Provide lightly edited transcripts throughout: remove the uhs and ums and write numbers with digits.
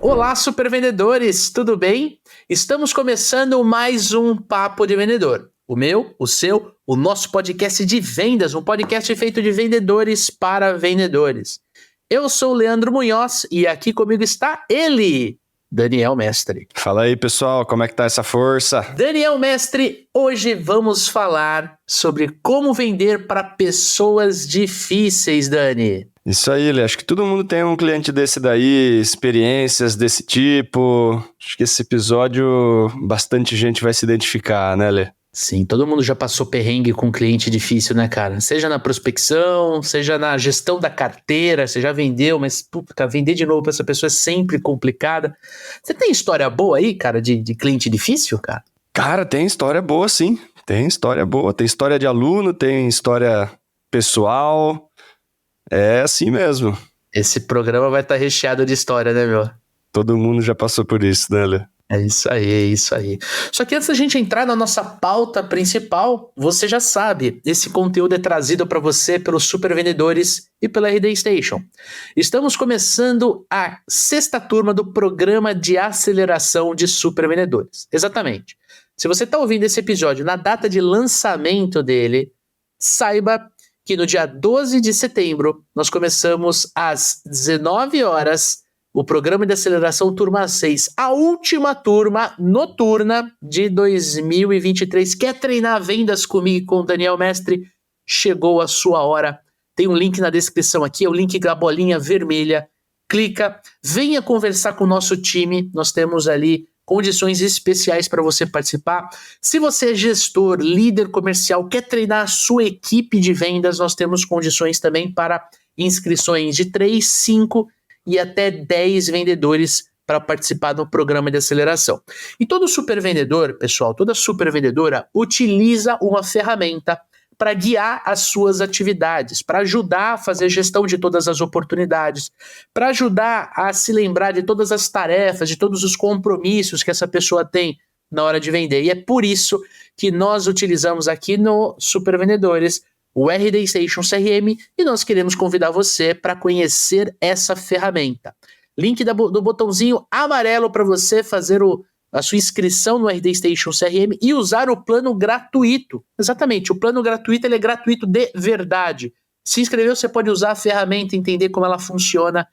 Olá, supervendedores, tudo bem? Estamos começando mais um Papo de Vendedor. O meu, o seu, o nosso podcast de vendas, um podcast feito de vendedores para vendedores. Eu sou o Leandro Munhoz e aqui comigo está ele, Daniel Mestre. Fala aí, pessoal, como é que tá essa força? Daniel Mestre, hoje vamos falar sobre como vender para pessoas difíceis, Dani. Isso aí, Lê, acho que todo mundo tem um cliente desse daí, experiências desse tipo. Acho que esse episódio bastante gente vai se identificar, né, Lê? Sim, todo mundo já passou perrengue com cliente difícil, né, cara? Seja na prospecção, seja na gestão da carteira, você já vendeu, mas puta, vender de novo para essa pessoa é sempre complicada. Você tem história boa aí, cara, de cliente difícil, cara? Cara, tem história boa, sim. Tem história boa. Tem história de aluno, tem história pessoal. É assim mesmo. Esse programa vai estar recheado de história, né, meu? Todo mundo já passou por isso, né, Lê? É isso aí, é isso aí. Só que antes da gente entrar na nossa pauta principal, você já sabe, esse conteúdo é trazido para você pelos Supervendedores e pela RD Station. Estamos começando a 6ª turma do programa de aceleração de Supervendedores. Exatamente. Se você está ouvindo esse episódio na data de lançamento dele, saiba que no dia 12 de setembro nós começamos às 19 horas o programa de aceleração turma 6, a última turma noturna de 2023. Quer treinar vendas comigo e com o Daniel Mestre? Chegou a sua hora. Tem um link na descrição aqui, é o link da bolinha vermelha. Clica, venha conversar com o nosso time. Nós temos ali condições especiais para você participar. Se você é gestor, líder comercial, quer treinar a sua equipe de vendas, nós temos condições também para inscrições de 3, 5 e até 10 vendedores para participar do programa de aceleração. E todo super vendedor, pessoal, toda super vendedora utiliza uma ferramenta para guiar as suas atividades, para ajudar a fazer gestão de todas as oportunidades, para ajudar a se lembrar de todas as tarefas, de todos os compromissos que essa pessoa tem na hora de vender. E é por isso que nós utilizamos aqui no Super Vendedores o RD Station CRM, e nós queremos convidar você para conhecer essa ferramenta. Link do botãozinho amarelo para você fazer a sua inscrição no RD Station CRM e usar o plano gratuito. Exatamente, o plano gratuito ele é gratuito de verdade. Se inscreveu, você pode usar a ferramenta, entender como ela funciona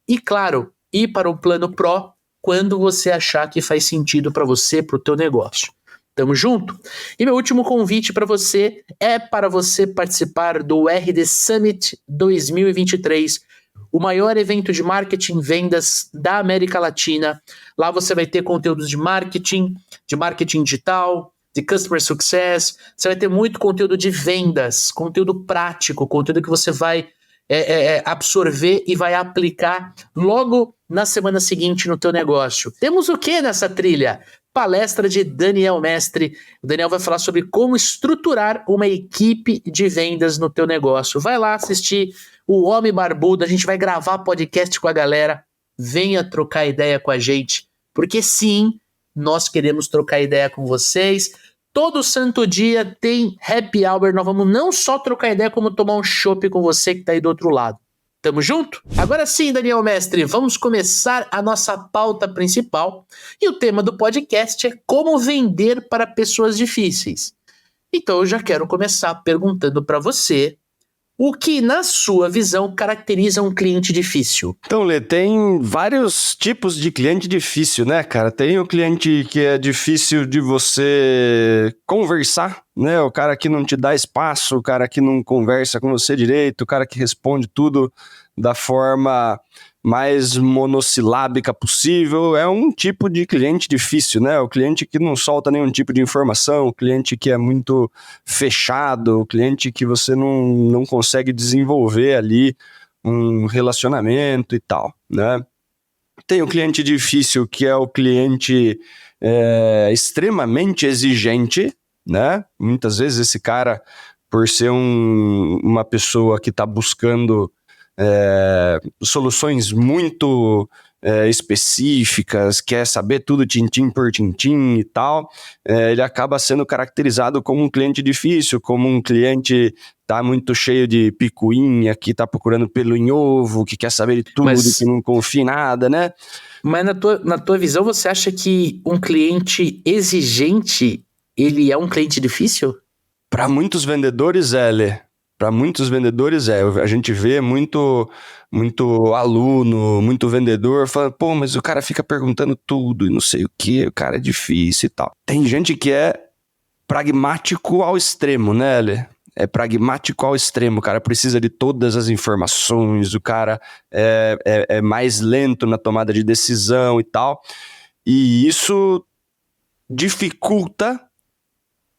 e, claro, ir para o plano Pro quando você achar que faz sentido para você, para o teu negócio. Tamo junto? E meu último convite para você é para você participar do RD Summit 2023, o maior evento de marketing e vendas da América Latina. Lá você vai ter conteúdos de marketing digital, de customer success, você vai ter muito conteúdo de vendas, conteúdo prático, conteúdo que você vai absorver e vai aplicar logo na semana seguinte no teu negócio. Temos o que nessa trilha? Palestra de Daniel Mestre. O Daniel vai falar sobre como estruturar uma equipe de vendas no teu negócio. Vai lá assistir o Homem Barbudo, a gente vai gravar podcast com a galera. Venha trocar ideia com a gente, porque sim, nós queremos trocar ideia com vocês. Todo santo dia tem happy hour, nós vamos não só trocar ideia, como tomar um chopp com você que tá aí do outro lado. Tamo junto? Agora sim, Daniel Mestre, vamos começar a nossa pauta principal. E o tema do podcast é como vender para pessoas difíceis. Então eu já quero começar perguntando para você o que, na sua visão, caracteriza um cliente difícil. Então, Lê, tem vários tipos de cliente difícil, né, cara? Tem o cliente que é difícil de você conversar, né? O cara que não te dá espaço, o cara que não conversa com você direito, o cara que responde tudo da forma mais monossilábica possível. É um tipo de cliente difícil, né? O cliente que não solta nenhum tipo de informação, o cliente que é muito fechado, o cliente que você não consegue desenvolver ali um relacionamento e tal, né? Tem o cliente difícil, que é o cliente extremamente exigente, né? Muitas vezes esse cara, por ser uma pessoa que está buscando soluções muito específicas, quer saber tudo tintim por tintim e tal, ele acaba sendo caracterizado como um cliente difícil, como um cliente tá muito cheio de picuinha, que tá procurando pelo em ovo, que quer saber de tudo, que não confia em nada, né? Mas na tua visão, você acha que um cliente exigente, ele é um cliente difícil? Para muitos vendedores, Lê. Para muitos vendedores, a gente vê muito aluno, muito vendedor falando, pô, mas o cara fica perguntando tudo e não sei o que, o cara é difícil e tal. Tem gente que é pragmático ao extremo, né, Lê? É pragmático ao extremo, o cara precisa de todas as informações, o cara é mais lento na tomada de decisão e tal, e isso dificulta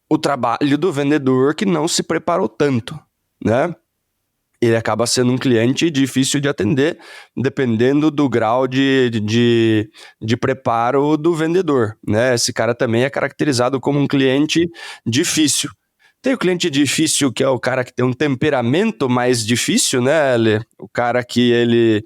o trabalho do vendedor que não se preparou tanto, né? Ele acaba sendo um cliente difícil de atender, dependendo do grau de preparo do vendedor, né? Esse cara também é caracterizado como um cliente difícil. Tem o cliente difícil, que é o cara que tem um temperamento mais difícil, né, Lê? O cara que ele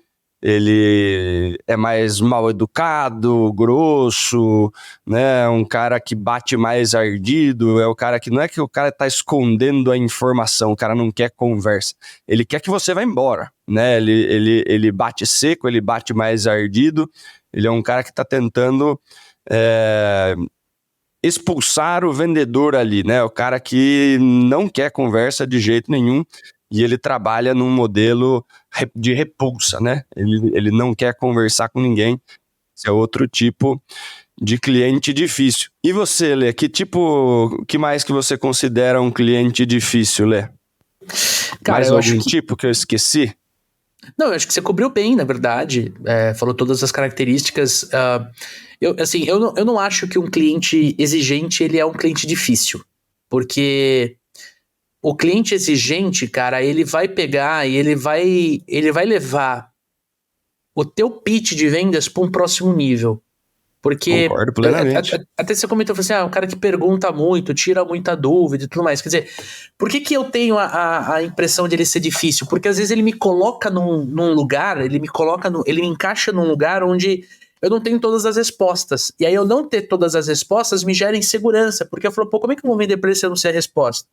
é mais mal educado, grosso, né? Um cara que bate mais ardido, é o cara que não é que o cara tá escondendo a informação, o cara não quer conversa, ele quer que você vá embora, né? Ele bate seco, ele bate mais ardido, ele é um cara que tá tentando expulsar o vendedor ali, né? O cara que não quer conversa de jeito nenhum. E ele trabalha num modelo de repulsa, né? Ele não quer conversar com ninguém. Esse é outro tipo de cliente difícil. E você, Lê? Que mais que você considera um cliente difícil, Lê? Cara, mais eu algum acho que... tipo que eu esqueci? Não, eu acho que você cobriu bem, na verdade. Falou todas as características. Eu não acho que um cliente exigente, ele é um cliente difícil. Porque... o cliente exigente, cara, ele vai pegar e ele vai levar o teu pitch de vendas para um próximo nível. Porque Concordo plenamente. até você comentou, assim, um cara que pergunta muito, tira muita dúvida e tudo mais. Quer dizer, por que eu tenho a impressão de ele ser difícil? Porque às vezes ele me coloca num lugar, ele me encaixa num lugar onde eu não tenho todas as respostas. E aí eu não ter todas as respostas me gera insegurança, porque eu falo, pô, como é que eu vou vender para ele se eu não sei a resposta?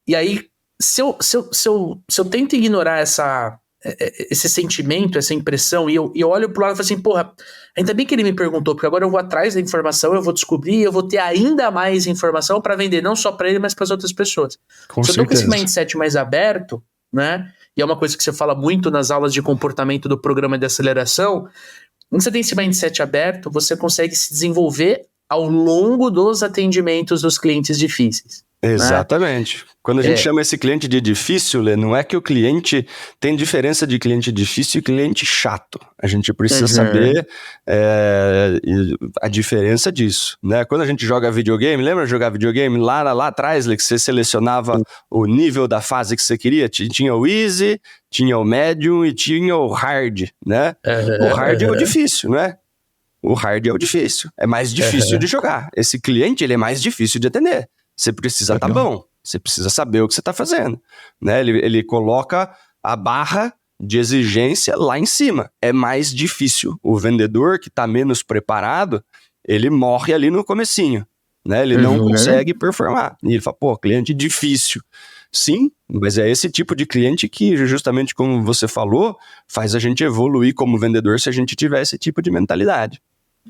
E aí, se eu tento ignorar esse sentimento, essa impressão, e eu olho pro lado e falo assim, porra, ainda bem que ele me perguntou, porque agora eu vou atrás da informação, eu vou descobrir, eu vou ter ainda mais informação para vender, não só para ele, mas para as outras pessoas. Se eu tô com esse mindset mais aberto, né, e é uma coisa que você fala muito nas aulas de comportamento do programa de aceleração, quando você tem esse mindset aberto, você consegue se desenvolver ao longo dos atendimentos dos clientes difíceis. Exatamente. Quando a gente chama esse cliente de difícil, Lê, não é que o cliente tem diferença de cliente difícil e cliente chato. A gente precisa saber a diferença disso, né? Quando a gente joga videogame, lembra de jogar videogame lá atrás, Lê, que você selecionava o nível da fase que você queria? Tinha o easy, tinha o medium e tinha o hard, né? O hard é o difícil, né? O hard é o difícil. É mais difícil de jogar. Esse cliente, ele é mais difícil de atender. Você precisa estar bom, você precisa saber o que você está fazendo, né? Ele coloca a barra de exigência lá em cima. É mais difícil. O vendedor que está menos preparado, ele morre ali no comecinho, né? Ele não consegue performar. E ele fala, pô, cliente difícil. Sim, mas é esse tipo de cliente que, justamente como você falou, faz a gente evoluir como vendedor se a gente tiver esse tipo de mentalidade.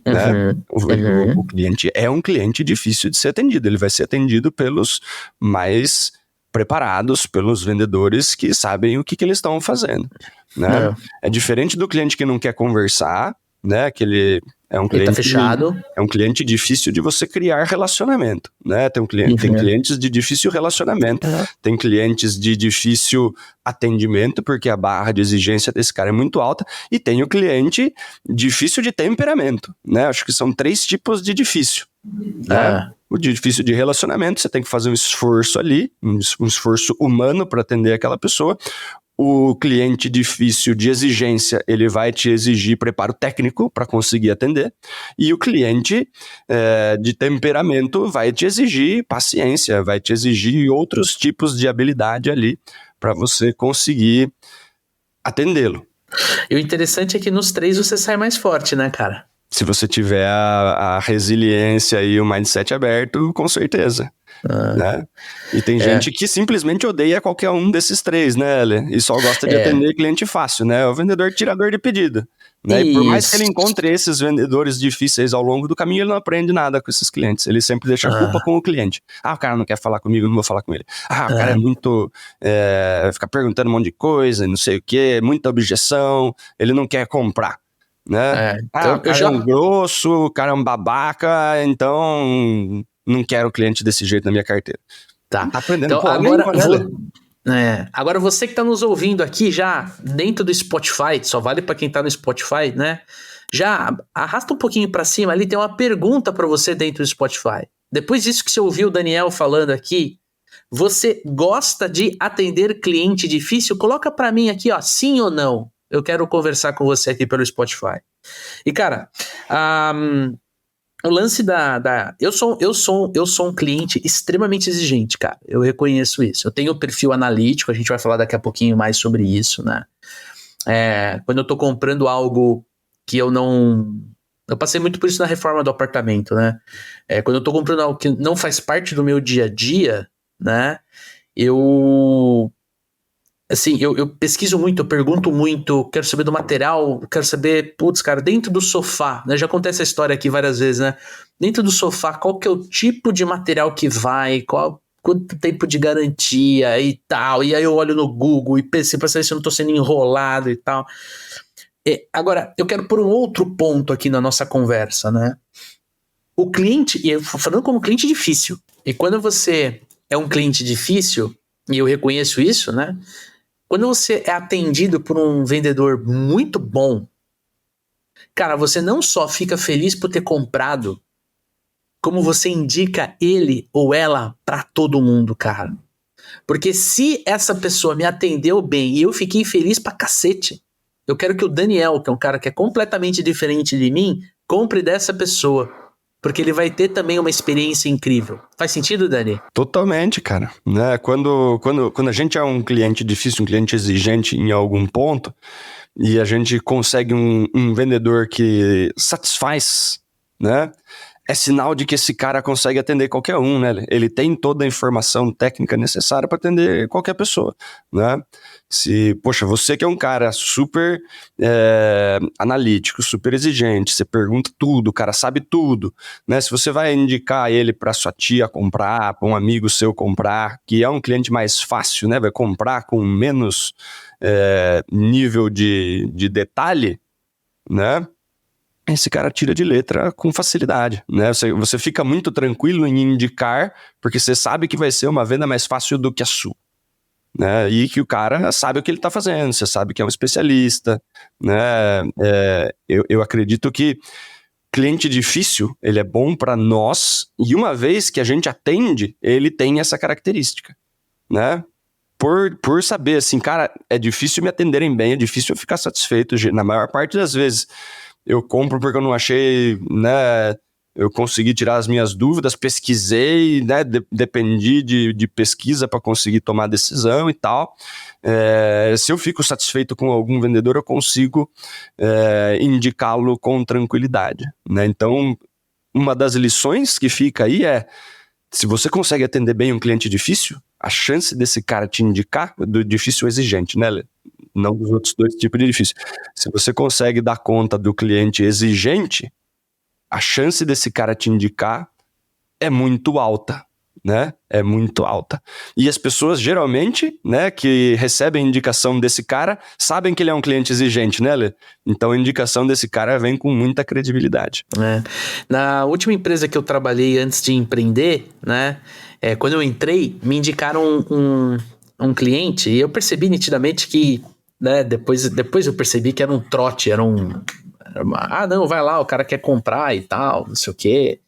Né? O cliente é um cliente difícil de ser atendido, ele vai ser atendido pelos mais preparados, pelos vendedores que sabem o que eles estão fazendo, né? É diferente do cliente que não quer conversar, né? Que ele é um cliente, tá fechado. É um cliente difícil de você criar relacionamento, né? Tem clientes de difícil relacionamento, tem clientes de difícil atendimento, porque a barra de exigência desse cara é muito alta, e tem o cliente difícil de temperamento, né? Acho que são 3 tipos de difícil, né? O difícil de relacionamento, você tem que fazer um esforço ali, um esforço humano para atender aquela pessoa. O cliente difícil de exigência, ele vai te exigir preparo técnico para conseguir atender. E o cliente de temperamento vai te exigir paciência, vai te exigir outros tipos de habilidade ali para você conseguir atendê-lo. E o interessante é que nos 3 você sai mais forte, né, cara? Se você tiver a resiliência e o mindset aberto, com certeza. né? E tem gente que simplesmente odeia qualquer um desses três, né, Lê? E só gosta de atender cliente fácil, né? O vendedor tirador de pedido. Né? E por mais que ele encontre esses vendedores difíceis ao longo do caminho, ele não aprende nada com esses clientes. Ele sempre deixa a culpa com o cliente. O cara não quer falar comigo, não vou falar com ele. O cara é muito... fica perguntando um monte de coisa, não sei o quê, muita objeção, ele não quer comprar. Né? Então, o cara é um grosso, o cara é um babaca, então não quero cliente desse jeito na minha carteira. Tá Aprendendo então, agora você que está nos ouvindo aqui já dentro do Spotify, só vale para quem está no Spotify, né? Já arrasta um pouquinho para cima, ali tem uma pergunta para você dentro do Spotify. Depois disso que você ouviu o Daniel falando aqui, você gosta de atender cliente difícil? Coloca para mim aqui, ó, sim ou não. Eu quero conversar com você aqui pelo Spotify. E cara, o lance eu sou um cliente extremamente exigente, cara. Eu reconheço isso. Eu tenho um perfil analítico, a gente vai falar daqui a pouquinho mais sobre isso, né? Quando eu tô comprando algo que eu não... Eu passei muito por isso na reforma do apartamento, né? Quando eu tô comprando algo que não faz parte do meu dia a dia, né? Assim, eu pesquiso muito, eu pergunto muito, quero saber do material, quero saber, cara, dentro do sofá, né? Já contei essa história aqui várias vezes, né? Dentro do sofá, qual que é o tipo de material que vai, quanto tempo de garantia e tal. E aí eu olho no Google e penso pra saber se eu não tô sendo enrolado e tal. Agora, eu quero pôr um outro ponto aqui na nossa conversa, né? O cliente, e eu tô falando como cliente difícil, e quando você é um cliente difícil, e eu reconheço isso, né? Quando você é atendido por um vendedor muito bom, cara, você não só fica feliz por ter comprado, como você indica ele ou ela pra todo mundo, cara. Porque se essa pessoa me atendeu bem e eu fiquei feliz pra cacete, eu quero que o Daniel, que é um cara que é completamente diferente de mim, compre dessa pessoa. Porque ele vai ter também uma experiência incrível. Faz sentido, Dani? Totalmente, cara. Né? Quando a gente é um cliente difícil, um cliente exigente em algum ponto, e a gente consegue um vendedor que satisfaz, né? É sinal de que esse cara consegue atender qualquer um, né? Ele tem toda a informação técnica necessária para atender qualquer pessoa, né? Poxa, você que é um cara super analítico, super exigente, você pergunta tudo, o cara sabe tudo, né? Se você vai indicar ele para sua tia comprar, para um amigo seu comprar, que é um cliente mais fácil, né? Vai comprar com menos nível de detalhe, né? Esse cara tira de letra com facilidade, né? Você fica muito tranquilo em indicar, porque você sabe que vai ser uma venda mais fácil do que a sua, né? E que o cara sabe o que ele está fazendo, você sabe que é um especialista, né? Eu acredito que cliente difícil, ele é bom para nós, e uma vez que a gente atende, ele tem essa característica, né? Por saber, assim, cara, é difícil me atenderem bem, é difícil eu ficar satisfeito, na maior parte das vezes. Eu compro porque eu não achei, né? Eu consegui tirar as minhas dúvidas, pesquisei, né? Dependi de pesquisa para conseguir tomar decisão e tal. Se eu fico satisfeito com algum vendedor, eu consigo indicá-lo com tranquilidade, né? Então, uma das lições que fica aí se você consegue atender bem um cliente difícil, a chance desse cara te indicar, do difícil exigente, né, Lê? Não dos outros dois tipos de difícil. Se você consegue dar conta do cliente exigente, a chance desse cara te indicar é muito alta, né? É muito alta. E as pessoas, geralmente, né, que recebem indicação desse cara, sabem que ele é um cliente exigente, né, Lê? Então a indicação desse cara vem com muita credibilidade. Na última empresa que eu trabalhei antes de empreender, né, quando eu entrei, me indicaram um cliente e eu percebi nitidamente que, né, depois eu percebi que era um trote, não, vai lá, o cara quer comprar e tal, não sei o quê.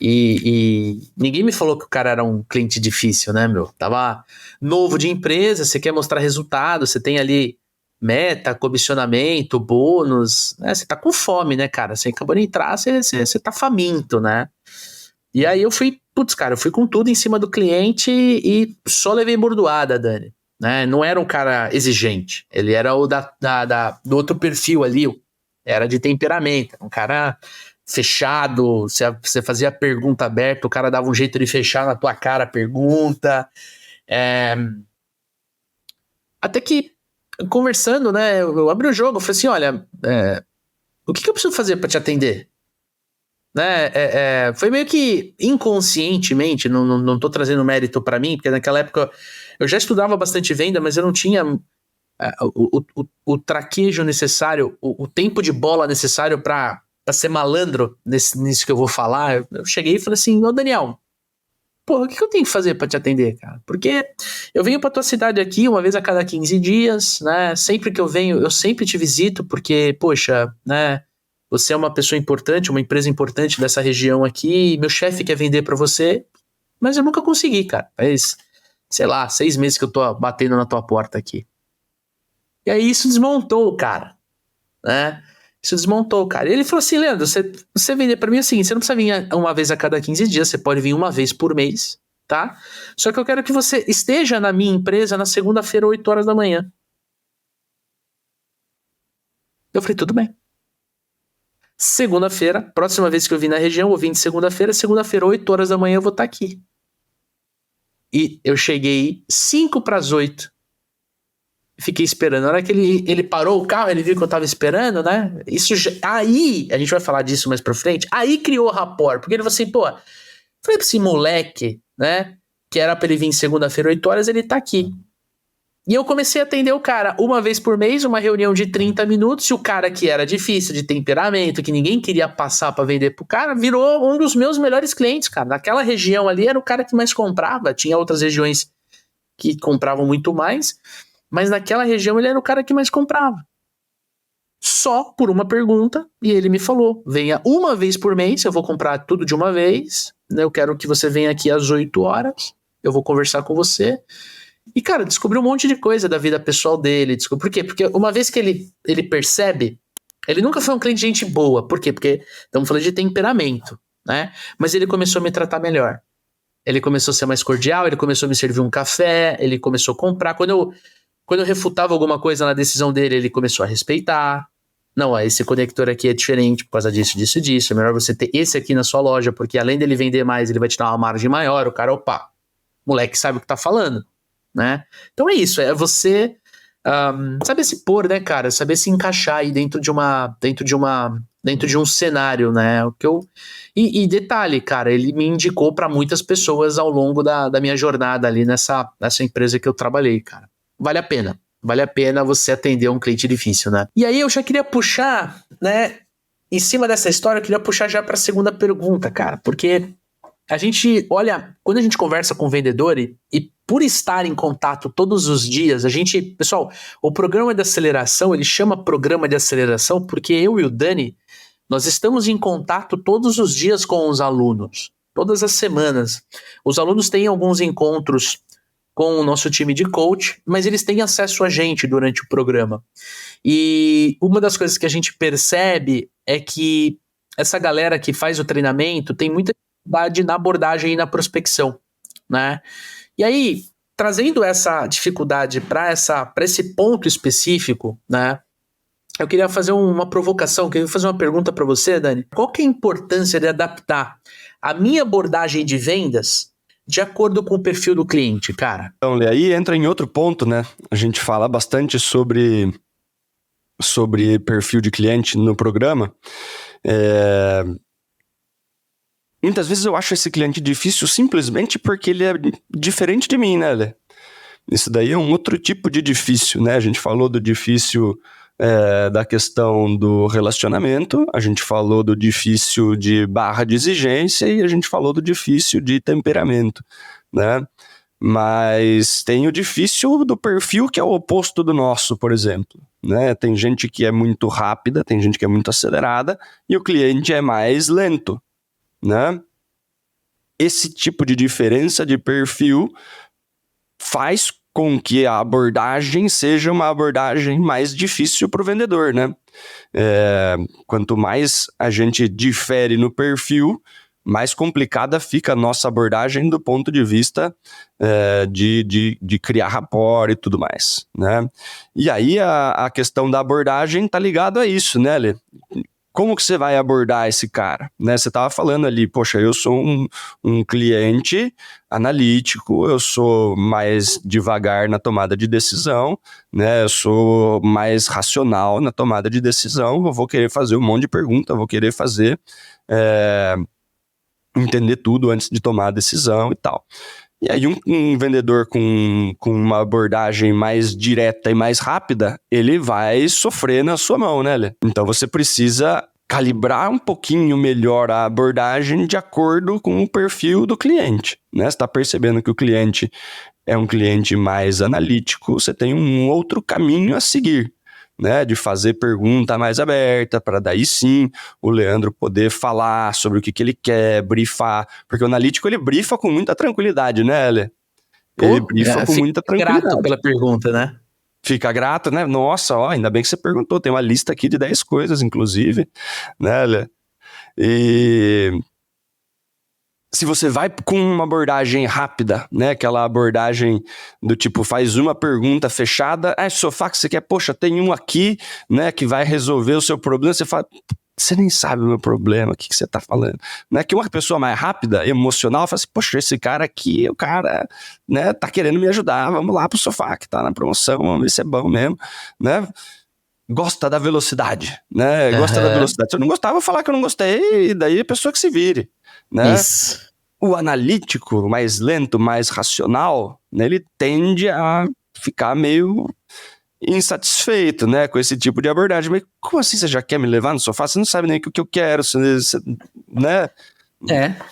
E ninguém me falou que o cara era um cliente difícil, né, meu? Tava novo de empresa, você quer mostrar resultado, você tem ali meta, comissionamento, bônus, né? Você tá com fome, né, cara? Você acabou de entrar, você tá faminto, né? E aí eu fui com tudo em cima do cliente e só levei bordoada, Dani. Né? Não era um cara exigente, ele era o do outro perfil ali, era de temperamento, um cara fechado, você fazia a pergunta aberta, o cara dava um jeito de fechar na tua cara a pergunta. Até que, conversando, né, eu abri o jogo, eu falei assim, olha, o que eu preciso fazer para te atender? Né, foi meio que inconscientemente, não tô trazendo mérito para mim, porque naquela época eu já estudava bastante venda, mas eu não tinha o traquejo necessário, o tempo de bola necessário para ser malandro nisso que eu vou falar. Eu cheguei e falei assim, ô Daniel, pô, o que eu tenho que fazer para te atender, cara? Porque eu venho pra tua cidade aqui uma vez a cada 15 dias, né? Sempre que eu venho, eu sempre te visito, porque, poxa, né? Você é uma pessoa importante, uma empresa importante dessa região aqui, meu chefe quer vender pra você, mas eu nunca consegui, cara. Faz, sei lá, 6 meses que eu tô batendo na tua porta aqui. E aí isso desmontou, cara, né? Isso desmontou, cara. E ele falou assim, Leandro, você vender pra mim é o seguinte, você não precisa vir uma vez a cada 15 dias, você pode vir uma vez por mês, tá? Só que eu quero que você esteja na minha empresa na segunda-feira, 8 horas da manhã. Eu falei, tudo bem. Segunda-feira, próxima vez que eu vim na região, eu vim de segunda-feira, 8 horas da manhã eu vou estar aqui. E eu cheguei 5 para as 8. Fiquei esperando. Na hora que ele parou o carro, ele viu que eu tava esperando, né? Aí, a gente vai falar disso mais pra frente, aí criou rapport, porque ele falou assim, pô, falei pra esse moleque, né, que era pra ele vir segunda-feira, 8 horas, ele tá aqui. E eu comecei a atender o cara uma vez por mês, uma reunião de 30 minutos, e o cara que era difícil, de temperamento, que ninguém queria passar pra vender pro cara, virou um dos meus melhores clientes, cara. Naquela região ali, era o cara que mais comprava, tinha outras regiões que compravam muito mais, mas naquela região ele era o cara que mais comprava. Só por uma pergunta, e ele me falou, venha uma vez por mês, eu vou comprar tudo de uma vez, né? Eu quero que você venha aqui às 8 horas, eu vou conversar com você. E, cara, descobri um monte de coisa da vida pessoal dele. Por quê? Porque uma vez que ele percebe, ele nunca foi um cliente de gente boa. Por quê? Porque estamos falando de temperamento, né? Mas ele começou a me tratar melhor. Ele começou a ser mais cordial, ele começou a me servir um café, ele começou a comprar. Quando eu refutava alguma coisa na decisão dele, ele começou a respeitar. Não, ó, esse conector aqui é diferente por causa disso. É melhor você ter esse aqui na sua loja, porque além dele vender mais, ele vai te dar uma margem maior. O cara, opa, moleque sabe o que tá falando, né? Então é isso, é você saber se pôr, né, cara? Saber se encaixar aí dentro de um cenário, né? E detalhe, cara, ele me indicou para muitas pessoas ao longo da minha jornada ali nessa empresa que eu trabalhei, cara. Vale a pena. Vale a pena você atender um cliente difícil, né? E aí eu já queria puxar, né? Em cima dessa história, eu queria puxar já para a segunda pergunta, cara. Porque a gente, olha, quando a gente conversa com o vendedor e por estar em contato todos os dias, pessoal, o programa de aceleração, ele chama programa de aceleração porque eu e o Dani, nós estamos em contato todos os dias com os alunos, todas as semanas. Os alunos têm alguns encontros com o nosso time de coach, mas eles têm acesso a gente durante o programa. E uma das coisas que a gente percebe é que essa galera que faz o treinamento tem muita dificuldade na abordagem e na prospecção, né? E aí, trazendo essa dificuldade para esse ponto específico, né? Eu queria fazer uma provocação, queria fazer uma pergunta para você, Dani. Qual que é a importância de adaptar a minha abordagem de vendas de acordo com o perfil do cliente, cara? Então, aí entra em outro ponto, né? A gente fala bastante sobre perfil de cliente no programa. Muitas vezes eu acho esse cliente difícil simplesmente porque ele é diferente de mim, né, Lê? Isso daí é um outro tipo de difícil, né? A gente falou do difícil da questão do relacionamento, a gente falou do difícil de barra de exigência e a gente falou do difícil de temperamento, né? Mas tem o difícil do perfil que é o oposto do nosso, por exemplo, né? Tem gente que é muito rápida, tem gente que é muito acelerada e o cliente é mais lento, né? Esse tipo de diferença de perfil faz com que a abordagem seja uma abordagem mais difícil para o vendedor, né? Quanto mais a gente difere no perfil, mais complicada fica a nossa abordagem do ponto de vista de criar rapport e tudo mais, né? E aí a questão da abordagem tá ligado a isso, né, Lê? como que você vai abordar esse cara? Né? Você estava falando ali, poxa, eu sou um cliente analítico, eu sou mais devagar na tomada de decisão, né? Eu sou mais racional na tomada de decisão, eu vou querer fazer um monte de perguntas, eu vou querer fazer, entender tudo antes de tomar a decisão e tal. E aí um vendedor com uma abordagem mais direta e mais rápida, ele vai sofrer na sua mão, né, Lê? Então você precisa calibrar um pouquinho melhor a abordagem de acordo com o perfil do cliente, né? Você está percebendo que o cliente é um cliente mais analítico, você tem um outro caminho a seguir, né, de fazer pergunta mais aberta, para daí sim o Leandro poder falar sobre o que ele quer, brifar, porque o analítico ele brifa com muita tranquilidade, né, Lê? Ele brifa com muita tranquilidade. Grato pela pergunta, né? Fica grato, né? Nossa, ó, ainda bem que você perguntou, tem uma lista aqui de 10 coisas, inclusive, né, Lê? E se você vai com uma abordagem rápida, né, aquela abordagem do tipo, faz uma pergunta fechada, sofá que você quer, poxa, tem um aqui, né, que vai resolver o seu problema, você fala, você nem sabe o meu problema, o que você tá falando, né, que uma pessoa mais rápida, emocional, fala assim, poxa, esse cara aqui, o cara, né, tá querendo me ajudar, vamos lá pro sofá que tá na promoção, vamos ver se é bom mesmo, né, gosta da velocidade, né, gosta da velocidade, se eu não gostava, eu vou falar que eu não gostei, e daí a pessoa que se vire, né? Isso. O analítico, mais lento, mais racional, né, ele tende a ficar meio insatisfeito, né, com esse tipo de abordagem. Mas como assim você já quer me levar no sofá? Você não sabe nem o que eu quero, você, né?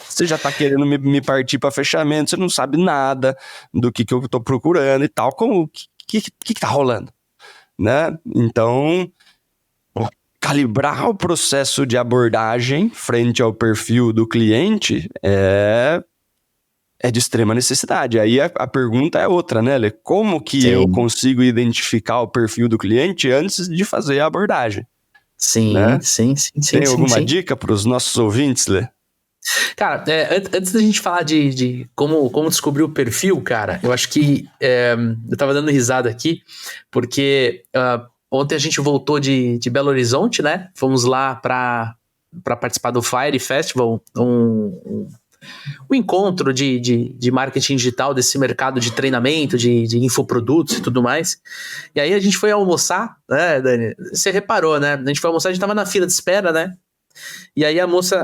Você já tá querendo me partir para fechamento, você não sabe nada do que eu tô procurando e tal. Como que tá rolando, né? Então, calibrar o processo de abordagem frente ao perfil do cliente é de extrema necessidade. Aí a pergunta é outra, né, Lê? Como que eu consigo identificar o perfil do cliente antes de fazer a abordagem? Sim, né? sim. Tem alguma dica para os nossos ouvintes, Lê? Cara, antes da gente falar de como descobrir o perfil, cara, eu acho que eu tava dando risada aqui, porque ontem a gente voltou de Belo Horizonte, né? Fomos lá para participar do Fire Festival, um encontro de marketing digital desse mercado de treinamento, de infoprodutos e tudo mais. E aí a gente foi almoçar, né, Dani? Você reparou, né? A gente foi almoçar, a gente tava na fila de espera, né? E aí a moça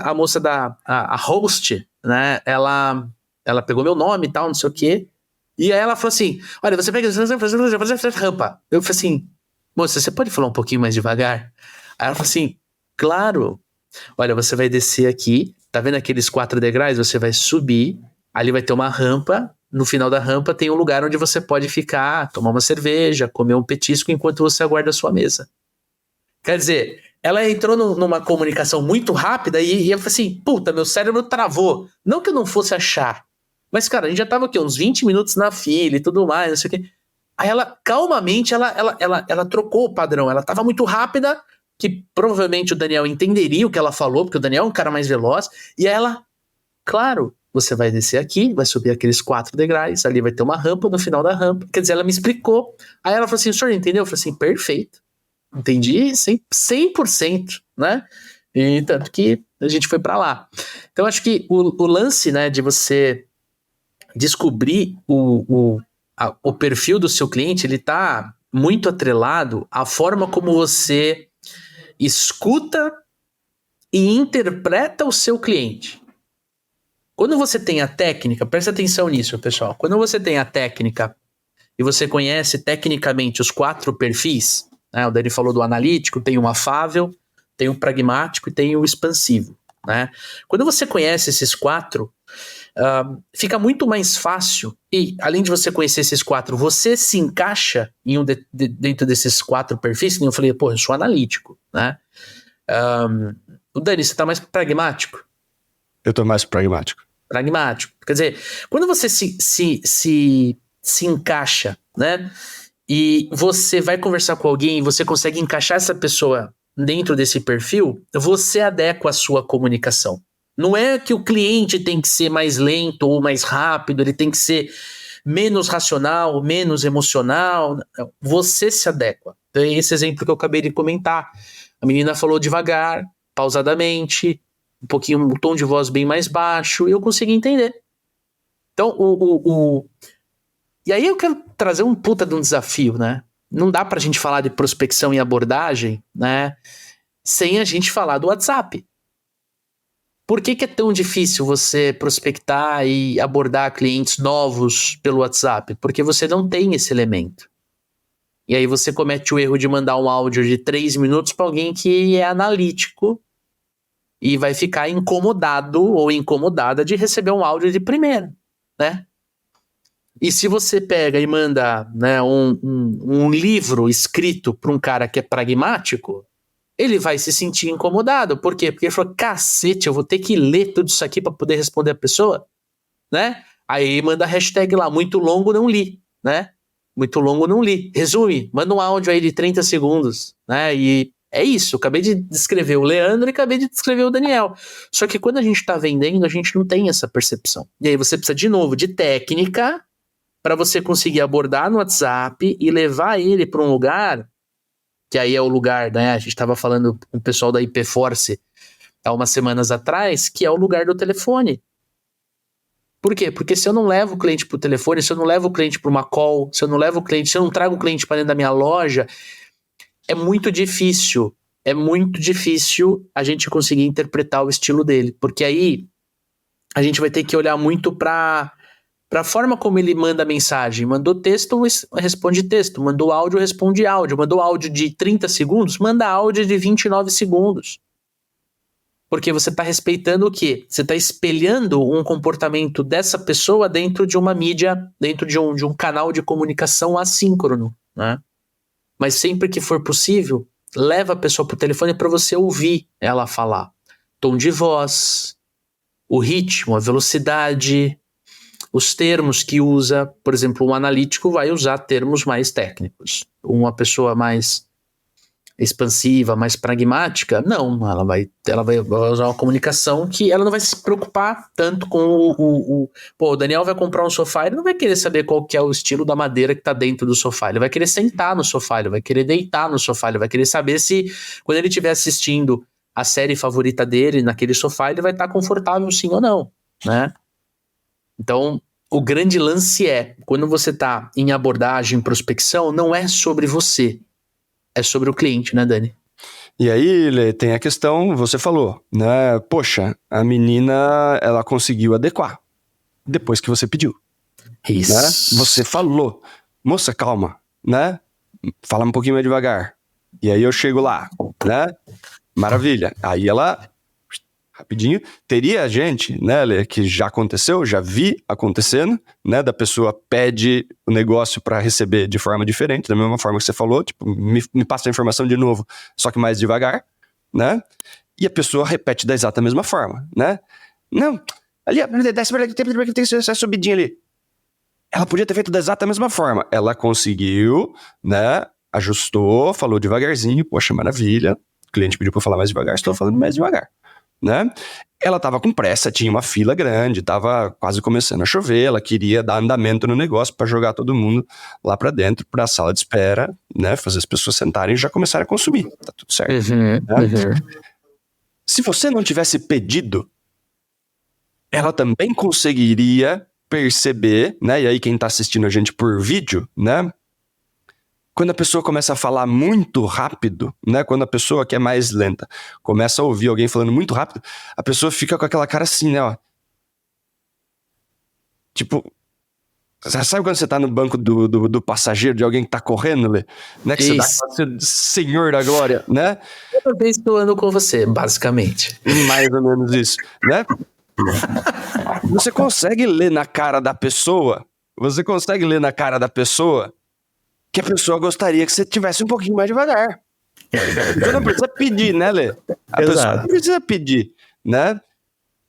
a host, né? Ela pegou meu nome e tal, não sei o quê. E aí ela falou assim: olha, você pega fazer rampa. Eu falei assim: moça, você pode falar um pouquinho mais devagar? Aí ela falou assim: claro. Olha, você vai descer aqui, tá vendo aqueles 4 degraus? Você vai subir, ali vai ter uma rampa. No final da rampa tem um lugar onde você pode ficar, tomar uma cerveja, comer um petisco enquanto você aguarda a sua mesa. Quer dizer, ela entrou numa comunicação muito rápida e eu falei assim, puta, meu cérebro travou. Não que eu não fosse achar, mas, cara, a gente já tava aqui uns 20 minutos na fila e tudo mais, não sei o quê. Aí ela, calmamente, ela trocou o padrão. Ela tava muito rápida, que provavelmente o Daniel entenderia o que ela falou, porque o Daniel é um cara mais veloz. E ela, claro, você vai descer aqui, vai subir aqueles 4 degraus, ali vai ter uma rampa no final da rampa. Quer dizer, ela me explicou. Aí ela falou assim, o senhor entendeu? Eu falei assim, perfeito. Entendi 100%, né? E tanto que a gente foi pra lá. Então, acho que o lance, né, de você descobrir o perfil do seu cliente, ele tá muito atrelado à forma como você escuta e interpreta o seu cliente. Quando você tem a técnica, presta atenção nisso, pessoal. Quando você tem a técnica e você conhece tecnicamente os 4 perfis, né? O Dani falou do analítico, tem o afável, tem o pragmático e tem o expansivo, né? Quando você conhece esses 4, fica muito mais fácil, e além de você conhecer esses 4, você se encaixa em dentro desses 4 perfis, que eu falei, pô, eu sou analítico, né? O Dani, você tá mais pragmático? Eu tô mais pragmático. Pragmático. Quer dizer, quando você se encaixa, né? E você vai conversar com alguém e você consegue encaixar essa pessoa dentro desse perfil, você adequa a sua comunicação. Não é que o cliente tem que ser mais lento ou mais rápido, ele tem que ser menos racional, menos emocional. Você se adequa. Então, esse exemplo que eu acabei de comentar. A menina falou devagar, pausadamente, um tom de voz bem mais baixo, e eu consegui entender. Então, e aí eu quero trazer um puta de um desafio, né? Não dá pra gente falar de prospecção e abordagem, né, sem a gente falar do WhatsApp. Por que é tão difícil você prospectar e abordar clientes novos pelo WhatsApp? Porque você não tem esse elemento. E aí você comete o erro de mandar um áudio de 3 minutos para alguém que é analítico e vai ficar incomodado ou incomodada de receber um áudio de primeira, né? E se você pega e manda, né, um livro escrito para um cara que é pragmático, ele vai se sentir incomodado. Por quê? Porque ele falou, cacete, eu vou ter que ler tudo isso aqui para poder responder a pessoa, né? Aí manda a hashtag lá, muito longo não li, né? Muito longo não li. Resume, manda um áudio aí de 30 segundos, né? E é isso, eu acabei de descrever o Leandro e acabei de descrever o Daniel. Só que quando a gente tá vendendo, a gente não tem essa percepção. E aí você precisa, de novo, de técnica para você conseguir abordar no WhatsApp e levar ele para um lugar, que aí é o lugar, né? A gente estava falando com o pessoal da IP Force há umas semanas atrás, que é o lugar do telefone. Por quê? Porque se eu não levo o cliente pro telefone, se eu não levo o cliente para uma call, se eu não levo o cliente, se eu não trago o cliente para dentro da minha loja, é muito difícil a gente conseguir interpretar o estilo dele, porque aí a gente vai ter que olhar muito para a forma como ele manda a mensagem. Mandou texto, responde texto. Mandou áudio, responde áudio. Mandou áudio de 30 segundos, manda áudio de 29 segundos. Porque você está respeitando o quê? Você está espelhando um comportamento dessa pessoa dentro de uma mídia, dentro de um canal de comunicação assíncrono, né? Mas sempre que for possível, leva a pessoa para o telefone para você ouvir ela falar. Tom de voz, o ritmo, a velocidade, os termos que usa. Por exemplo, um analítico vai usar termos mais técnicos. Uma pessoa mais expansiva, mais pragmática, não, ela vai usar uma comunicação que ela não vai se preocupar tanto com o Daniel vai comprar um sofá, ele não vai querer saber qual que é o estilo da madeira que tá dentro do sofá, ele vai querer sentar no sofá, ele vai querer deitar no sofá, ele vai querer saber se, quando ele estiver assistindo a série favorita dele naquele sofá, ele vai estar confortável sim ou não, né? Então, o grande lance é, quando você está em abordagem, prospecção, não é sobre você, é sobre o cliente, né, Dani? E aí, Lê, tem a questão, você falou, né? Poxa, a menina, ela conseguiu adequar depois que você pediu. Isso. Né? Você falou, moça, calma, né? Fala um pouquinho mais devagar. E aí eu chego lá, né? Maravilha. Aí ela... rapidinho, teria gente, né, Lê, que já aconteceu, já vi acontecendo, né, da pessoa pede o negócio para receber de forma diferente, da mesma forma que você falou, tipo, me passa a informação de novo, só que mais devagar, né, e a pessoa repete da exata mesma forma, né, não, ali, tem essa subidinha ali, ela podia ter feito da exata mesma forma, ela conseguiu, né, ajustou, falou devagarzinho, poxa, maravilha, o cliente pediu para eu falar mais devagar, estou falando mais devagar. Né? Ela estava com pressa, tinha uma fila grande, estava quase começando a chover, ela queria dar andamento no negócio para jogar todo mundo lá para dentro, para a sala de espera, né? Fazer as pessoas sentarem e já começarem a consumir, tá tudo certo. Né? Se você não tivesse pedido, ela também conseguiria perceber, né? E aí quem está assistindo a gente por vídeo, né? Quando a pessoa começa a falar muito rápido, né? Quando a pessoa que é mais lenta começa a ouvir alguém falando muito rápido, a pessoa fica com aquela cara assim, né? Ó. Tipo, sabe quando você tá no banco do passageiro de alguém que tá correndo, Lê? Né? Que isso. Você dá Senhor da glória, né? Toda vez que eu ando com você, basicamente. Mais ou menos isso, né? Você consegue ler na cara da pessoa, que a pessoa gostaria que você tivesse um pouquinho mais devagar. Você não precisa pedir, né, Lê? A pessoa não precisa pedir, né?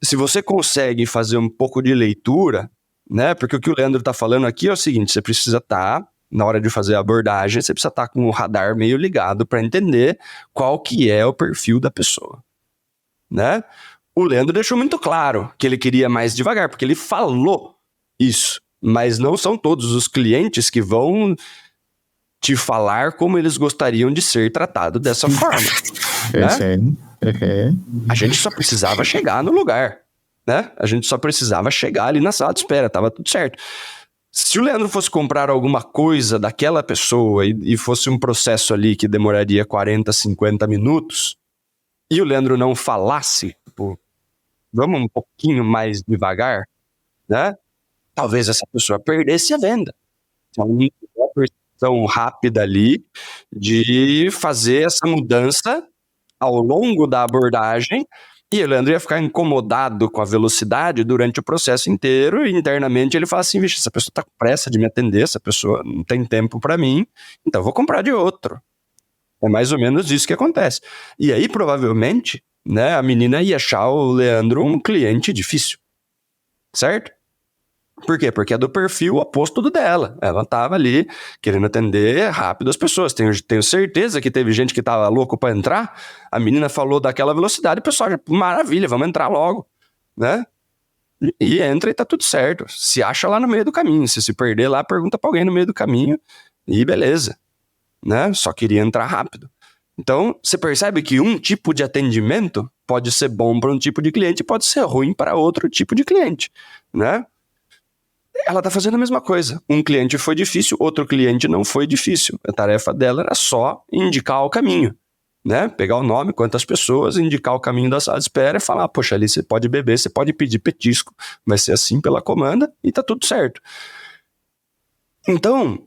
Se você consegue fazer um pouco de leitura, né? Porque o que o Leandro tá falando aqui é o seguinte, você precisa estar, na hora de fazer a abordagem, você precisa estar com o radar meio ligado para entender qual que é o perfil da pessoa, né? O Leandro deixou muito claro que ele queria mais devagar, porque ele falou isso, mas não são todos os clientes que vão te falar como eles gostariam de ser tratado dessa forma. né? A gente só precisava chegar no lugar, né? A gente só precisava chegar ali na sala de espera, tava tudo certo. Se o Leandro fosse comprar alguma coisa daquela pessoa e fosse um processo ali que demoraria 40, 50 minutos, e o Leandro não falasse, tipo, vamos um pouquinho mais devagar, né? Talvez essa pessoa perdesse a venda. Então, uma percepção rápida ali de fazer essa mudança ao longo da abordagem, e o Leandro ia ficar incomodado com a velocidade durante o processo inteiro, e internamente ele fala assim, vixe, essa pessoa tá com pressa de me atender, essa pessoa não tem tempo para mim, então eu vou comprar de outro. É mais ou menos isso que acontece. E aí, provavelmente, né, a menina ia achar o Leandro um cliente difícil, certo? Por quê? Porque é do perfil oposto do dela. Ela tava ali querendo atender rápido as pessoas. Tenho certeza que teve gente que tava louco para entrar. A menina falou daquela velocidade, o pessoal já, maravilha, vamos entrar logo, né? E entra e tá tudo certo. Se acha lá no meio do caminho. Se perder lá, pergunta pra alguém no meio do caminho e beleza, né? Só queria entrar rápido. Então, você percebe que um tipo de atendimento pode ser bom para um tipo de cliente e pode ser ruim para outro tipo de cliente, né? Ela tá fazendo a mesma coisa. Um cliente foi difícil, outro cliente não foi difícil. A tarefa dela era só indicar o caminho, né? Pegar o nome, quantas pessoas, indicar o caminho da sala de espera e falar, poxa, ali você pode beber, você pode pedir petisco, vai ser assim pela comanda e tá tudo certo. Então,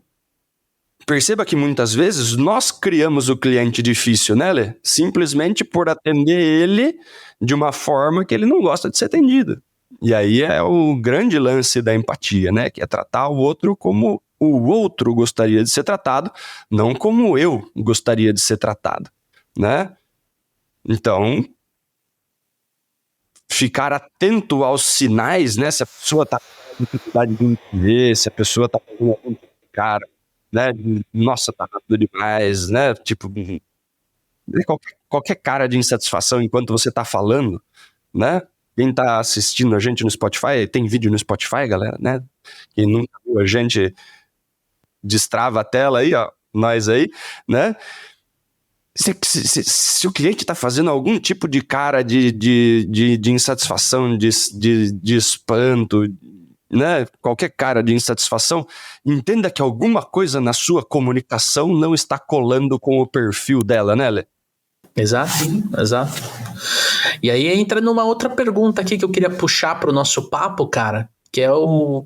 perceba que muitas vezes nós criamos o cliente difícil, né, Lê? Simplesmente por atender ele de uma forma que ele não gosta de ser atendido. E aí é o grande lance da empatia, né? Que é tratar o outro como o outro gostaria de ser tratado, não como eu gostaria de ser tratado, né? Então, ficar atento aos sinais, né? Se a pessoa tá com dificuldade de entender, se a pessoa tá com algum cara, né? Nossa, tá rápido demais, né? Tipo, qualquer cara de insatisfação enquanto você tá falando, né? Quem tá assistindo a gente no Spotify, tem vídeo no Spotify, galera, né? Quem nunca viu a gente, destrava a tela aí, ó, nós aí, né? Se o cliente tá fazendo algum tipo de cara de insatisfação, de espanto, né? Qualquer cara de insatisfação, entenda que alguma coisa na sua comunicação não está colando com o perfil dela, né, Lê? Exato. E aí entra numa outra pergunta aqui que eu queria puxar pro nosso papo, cara, que é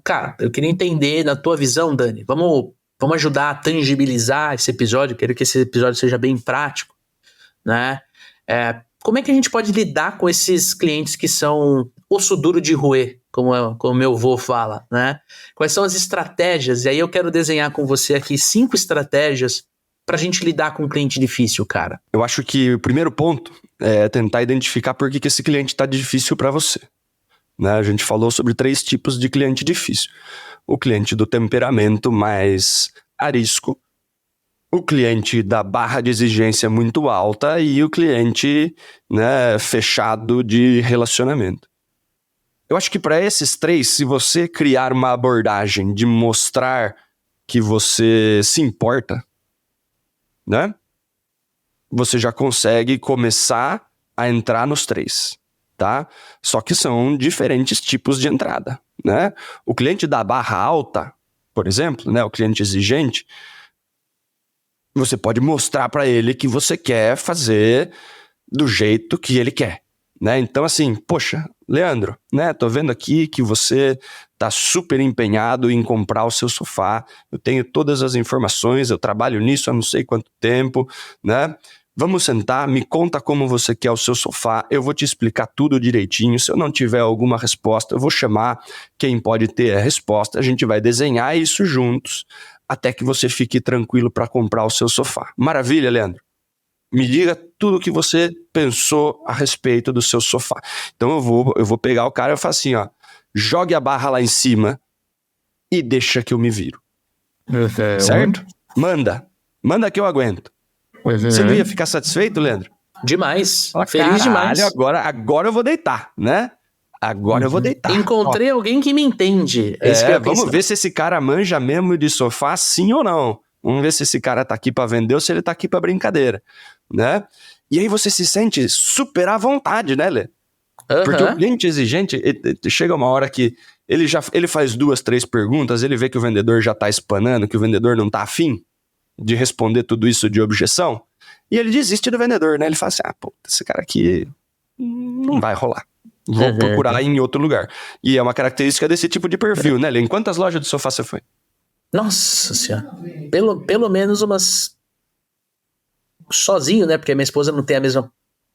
cara, eu queria entender na tua visão, Dani, vamos ajudar a tangibilizar esse episódio, quero que esse episódio seja bem prático, né? Como é que a gente pode lidar com esses clientes que são osso duro de roer, como meu avô fala, né? Quais são as estratégias? E aí eu quero desenhar com você aqui 5 estratégias pra gente lidar com um cliente difícil, cara. Eu acho que o primeiro ponto é tentar identificar por que esse cliente tá difícil para você, né? A gente falou sobre 3 tipos de cliente difícil. O cliente do temperamento mais arisco, o cliente da barra de exigência muito alta e o cliente, né, fechado de relacionamento. Eu acho que para esses 3, se você criar uma abordagem de mostrar que você se importa, né, você já consegue começar a entrar nos 3, tá? Só que são diferentes tipos de entrada, né? O cliente da barra alta, por exemplo, né, o cliente exigente, você pode mostrar para ele que você quer fazer do jeito que ele quer, né? Então, assim, poxa, Leandro, né? Tô vendo aqui que você tá super empenhado em comprar o seu sofá. Eu tenho todas as informações, eu trabalho nisso há não sei quanto tempo, né? Vamos sentar, me conta como você quer o seu sofá, eu vou te explicar tudo direitinho. Se eu não tiver alguma resposta, eu vou chamar quem pode ter a resposta. A gente vai desenhar isso juntos até que você fique tranquilo para comprar o seu sofá. Maravilha, Leandro? Me diga tudo o que você pensou a respeito do seu sofá. Então eu vou pegar o cara e falar assim, ó, jogue a barra lá em cima e deixa que eu me viro. Certo? Manda que eu aguento. Você não ia ficar satisfeito, Leandro? Demais. Fala, feliz demais. Agora eu vou deitar, né? Agora eu vou deitar. Encontrei alguém que me entende. Vamos ver se esse cara manja mesmo de sofá, sim ou não. Vamos ver se esse cara tá aqui pra vender ou se ele tá aqui pra brincadeira, né? E aí você se sente super à vontade, né, Lê? Porque o cliente exigente, chega uma hora que ele faz 2, 3 perguntas, ele vê que o vendedor já tá espanando, que o vendedor não tá afim de responder tudo isso de objeção, e ele desiste do vendedor, né? Ele fala assim, pô, esse cara aqui não vai rolar. Vou procurar em outro lugar. E é uma característica desse tipo de perfil, né, Lê? Em quantas lojas de sofá você foi? Nossa senhora. Pelo menos umas... Sozinho, né? Porque minha esposa não tem a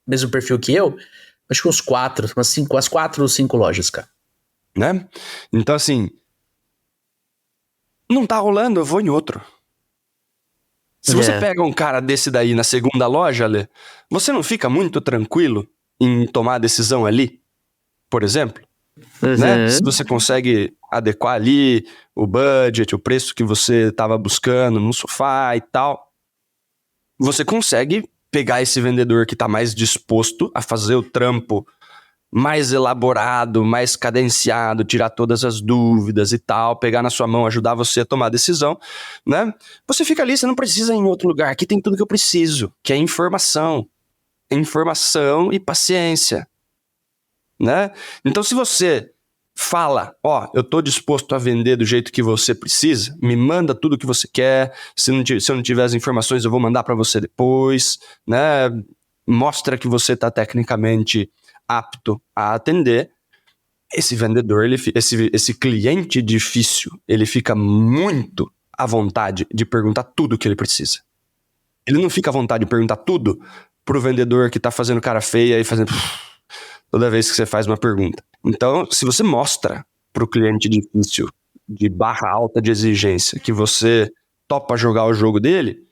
mesmo perfil que eu. Acho que umas 4 ou 5 lojas, cara. Né? Então, assim, não tá rolando, eu vou em outro. Se você pega um cara desse daí na segunda loja, Lê, você não fica muito tranquilo em tomar a decisão ali, por exemplo? Né? Se você consegue adequar ali o budget, o preço que você estava buscando no sofá e tal, você consegue pegar esse vendedor que está mais disposto a fazer o trampo mais elaborado, mais cadenciado, tirar todas as dúvidas e tal, pegar na sua mão, ajudar você a tomar a decisão, né? Você fica ali, você não precisa ir em outro lugar, aqui tem tudo que eu preciso, que é informação. Informação e paciência, né? Então, se você fala, eu tô disposto a vender do jeito que você precisa, me manda tudo que você quer, se eu não tiver as informações, eu vou mandar para você depois, né? Mostra que você tá tecnicamente apto a atender, esse vendedor, esse cliente difícil, ele fica muito à vontade de perguntar tudo que ele precisa. Ele não fica à vontade de perguntar tudo pro vendedor que tá fazendo cara feia e fazendo toda vez que você faz uma pergunta. Então, se você mostra pro cliente difícil, de barra alta de exigência, que você topa jogar o jogo dele,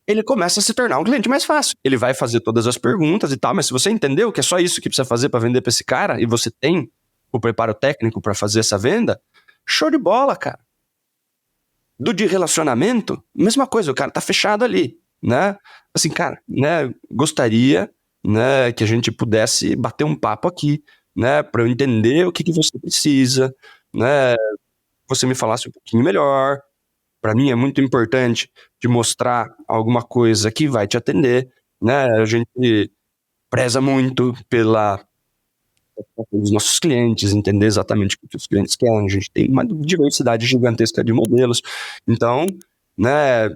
ele começa a se tornar um cliente mais fácil. Ele vai fazer todas as perguntas e tal, mas se você entendeu que é só isso que precisa fazer para vender para esse cara, e você tem o preparo técnico para fazer essa venda, show de bola, cara. Do de relacionamento, mesma coisa, o cara tá fechado ali, né? Assim, cara, né, gostaria, né, que a gente pudesse bater um papo aqui, né, para eu entender o que você precisa, né, você me falasse um pouquinho melhor. Para mim é muito importante te mostrar alguma coisa que vai te atender, né? A gente preza muito pelos nossos clientes, entender exatamente o que os clientes querem. A gente tem uma diversidade gigantesca de modelos. Então, né,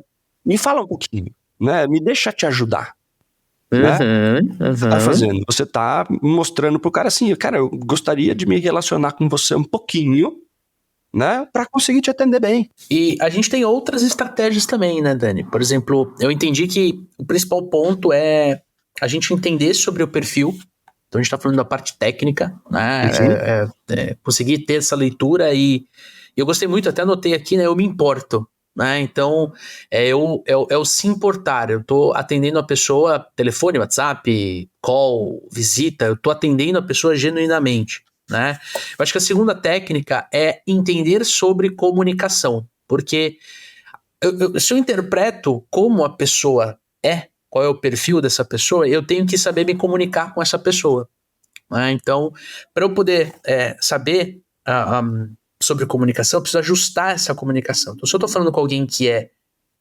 me fala um pouquinho, né? Me deixa te ajudar. Né? Você tá fazendo? Você tá mostrando pro cara assim, cara, eu gostaria de me relacionar com você um pouquinho, né, para conseguir te atender bem. E a gente tem outras estratégias também, né, Dani? Por exemplo, eu entendi que o principal ponto é a gente entender sobre o perfil. Então a gente tá falando da parte técnica, né? Conseguir ter essa leitura e eu gostei muito, até anotei aqui, né? Eu me importo, né? Então é o se importar. Eu tô atendendo a pessoa, telefone, WhatsApp, call, visita, eu tô atendendo a pessoa genuinamente. Né? Eu acho que a segunda técnica é entender sobre comunicação, porque se eu interpreto como a pessoa qual é o perfil dessa pessoa, eu tenho que saber me comunicar com essa pessoa. Né? Então, para eu poder saber sobre comunicação, eu preciso ajustar essa comunicação. Então, se eu estou falando com alguém que é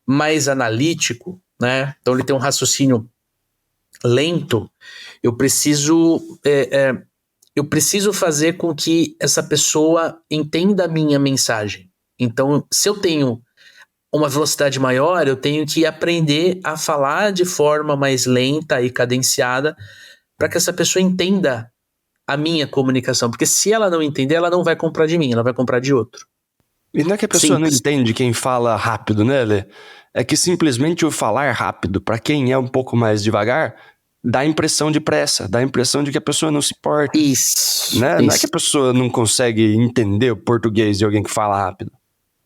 mais analítico, né? Então ele tem um raciocínio lento, eu preciso fazer com que essa pessoa entenda a minha mensagem. Então, se eu tenho uma velocidade maior, eu tenho que aprender a falar de forma mais lenta e cadenciada para que essa pessoa entenda a minha comunicação. Porque se ela não entender, ela não vai comprar de mim, ela vai comprar de outro. E não é que a pessoa não entende quem fala rápido, né, Lê? É que simplesmente o falar rápido, para quem é um pouco mais devagar, dá a impressão de pressa, dá a impressão de que a pessoa não se importa. Isso. Né? Não é que a pessoa não consegue entender o português de alguém que fala rápido.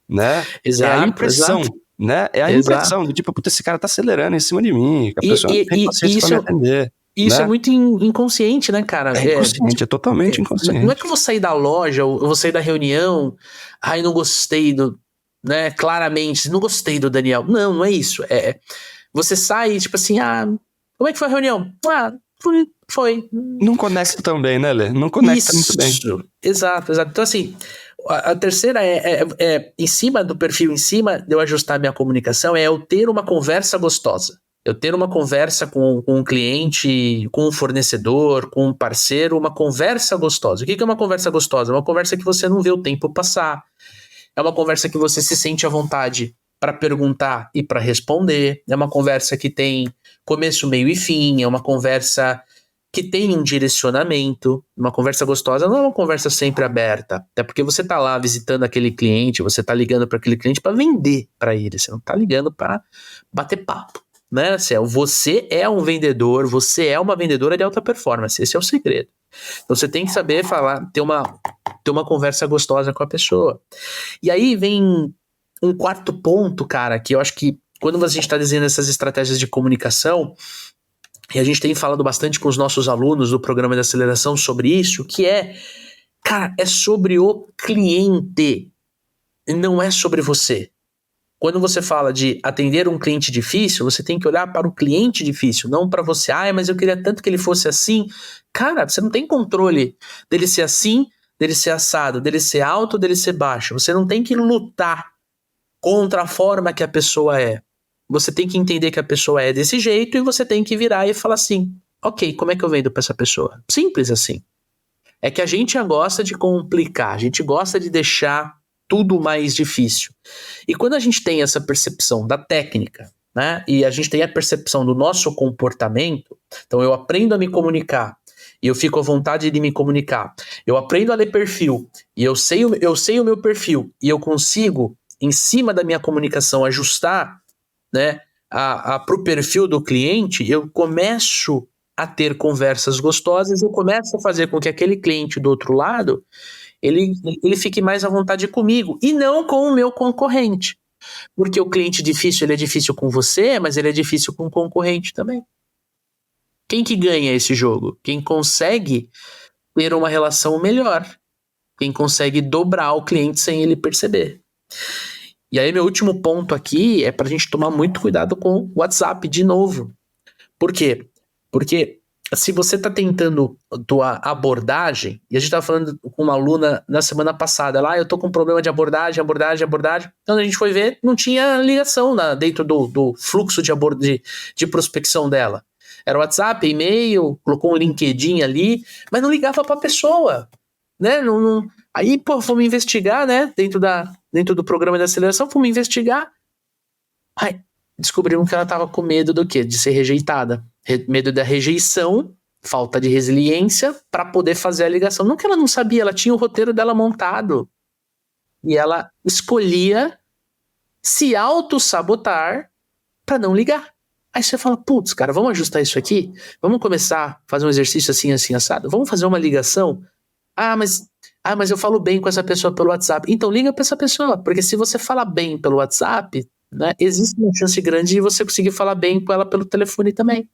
Né? Exato, é a impressão. Exato. Né? É a impressão do tipo, puta, esse cara tá acelerando em cima de mim, que a pessoa não tem paciência pra me atender. Isso né? é muito inconsciente, né, cara? É inconsciente, é totalmente inconsciente. Não é que eu vou sair da loja, eu vou sair da reunião, não gostei do... Né, claramente, não gostei do Daniel. Não é isso. Você sai, tipo assim, como é que foi a reunião? Foi. Não conecta tão bem, né, Lê? Não conecta muito bem. Exato. Então, assim, a terceira em cima do perfil, em cima de eu ajustar minha comunicação, é eu ter uma conversa gostosa. Eu ter uma conversa com um cliente, com um fornecedor, com um parceiro, uma conversa gostosa. O que é uma conversa gostosa? É uma conversa que você não vê o tempo passar. É uma conversa que você se sente à vontade para perguntar e para responder. É uma conversa que tem começo, meio e fim. É uma conversa que tem um direcionamento. Uma conversa gostosa não é uma conversa sempre aberta. Até porque você está lá visitando aquele cliente, você está ligando para aquele cliente para vender para ele. Você não está ligando para bater papo. Né? Você é um vendedor, você é uma vendedora de alta performance. Esse é o segredo. Então você tem que saber falar, ter uma conversa gostosa com a pessoa. E aí vem um quarto ponto, cara, que eu acho que quando a gente está desenhando essas estratégias de comunicação, e a gente tem falado bastante com os nossos alunos do programa de aceleração sobre isso, que é, cara, é sobre o cliente, não é sobre você. Quando você fala de atender um cliente difícil, você tem que olhar para o cliente difícil, não para você. Mas eu queria tanto que ele fosse assim. Cara, você não tem controle dele ser assim, dele ser assado, dele ser alto, dele ser baixo. Você não tem que lutar contra a forma que a pessoa é. Você tem que entender que a pessoa é desse jeito e você tem que virar e falar assim, ok, como é que eu vendo para essa pessoa? Simples assim. É que a gente gosta de complicar, a gente gosta de deixar tudo mais difícil. E quando a gente tem essa percepção da técnica, né, e a gente tem a percepção do nosso comportamento, então eu aprendo a me comunicar, e eu fico à vontade de me comunicar, eu aprendo a ler perfil, e eu sei o meu perfil, e eu consigo, em cima da minha comunicação, ajustar, né, para o perfil do cliente, eu começo a ter conversas gostosas, eu começo a fazer com que aquele cliente do outro lado ele fique mais à vontade comigo e não com o meu concorrente. Porque o cliente difícil, ele é difícil com você, mas ele é difícil com o concorrente também. Quem que ganha esse jogo? Quem consegue ter uma relação melhor. Quem consegue dobrar o cliente sem ele perceber. E aí meu último ponto aqui é pra gente tomar muito cuidado com o WhatsApp de novo. Por quê? Porque se você está tentando tua abordagem, e a gente estava falando com uma aluna na semana passada, lá eu tô com um problema de abordagem. Então a gente foi ver, não tinha ligação dentro do fluxo de prospecção dela. Era WhatsApp, e-mail, colocou um LinkedIn ali, mas não ligava para a pessoa, né? Aí, fomos investigar, né? Dentro do programa de aceleração, fomos investigar. Aí, descobrimos que ela estava com medo do quê? De ser rejeitada. Medo da rejeição, falta de resiliência para poder fazer a ligação. Não que ela não sabia, ela tinha o roteiro dela montado. E ela escolhia se auto-sabotar para não ligar. Aí você fala, putz, cara, vamos ajustar isso aqui? Vamos começar a fazer um exercício assim, assim, assado? Vamos fazer uma ligação? Mas eu falo bem com essa pessoa pelo WhatsApp. Então liga para essa pessoa, porque se você fala bem pelo WhatsApp, né, existe uma chance grande de você conseguir falar bem com ela pelo telefone também.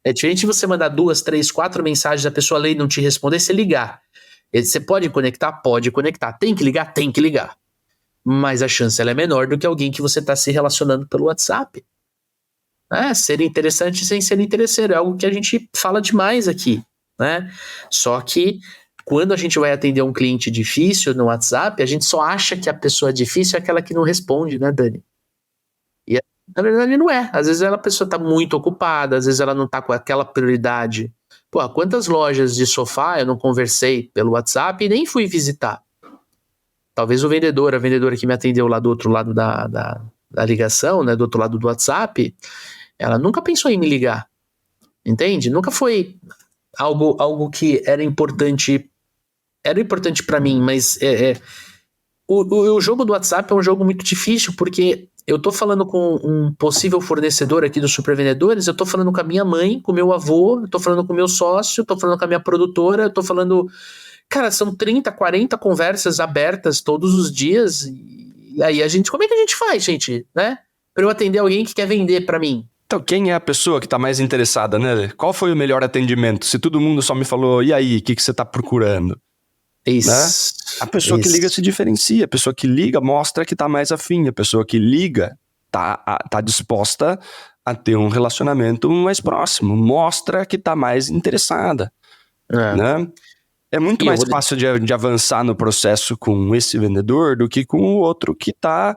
É diferente de você mandar 2, 3, 4 mensagens, a pessoa ler e não te responder, você ligar. Você pode conectar? Pode conectar. Tem que ligar? Tem que ligar. Mas a chance ela é menor do que alguém que você está se relacionando pelo WhatsApp. Ser interessante sem ser interesseiro. É algo que a gente fala demais aqui, né? Só que quando a gente vai atender um cliente difícil no WhatsApp, a gente só acha que a pessoa difícil é aquela que não responde, né, Dani? E na verdade não é. Às vezes a pessoa tá muito ocupada, às vezes ela não tá com aquela prioridade. Quantas lojas de sofá eu não conversei pelo WhatsApp e nem fui visitar? Talvez a vendedora que me atendeu lá do outro lado da ligação, né, do outro lado do WhatsApp, ela nunca pensou em me ligar. Entende? Nunca foi algo que era importante para mim, mas o jogo do WhatsApp é um jogo muito difícil, porque eu tô falando com um possível fornecedor aqui dos Supervendedores, eu tô falando com a minha mãe, com o meu avô, eu tô falando com o meu sócio, eu tô falando com a minha produtora, eu tô falando... Cara, são 30, 40 conversas abertas todos os dias, e aí como é que a gente faz, gente, né? Pra eu atender alguém que quer vender pra mim. Então, quem é a pessoa que tá mais interessada, né? Qual foi o melhor atendimento? Se todo mundo só me falou, e aí, o que você tá procurando? Isso. Né? A pessoa que liga se diferencia, a pessoa que liga mostra que tá mais afim, a pessoa que liga tá disposta a ter um relacionamento mais próximo, mostra que tá mais interessada, né? É muito mais fácil de avançar no processo com esse vendedor do que com o outro que tá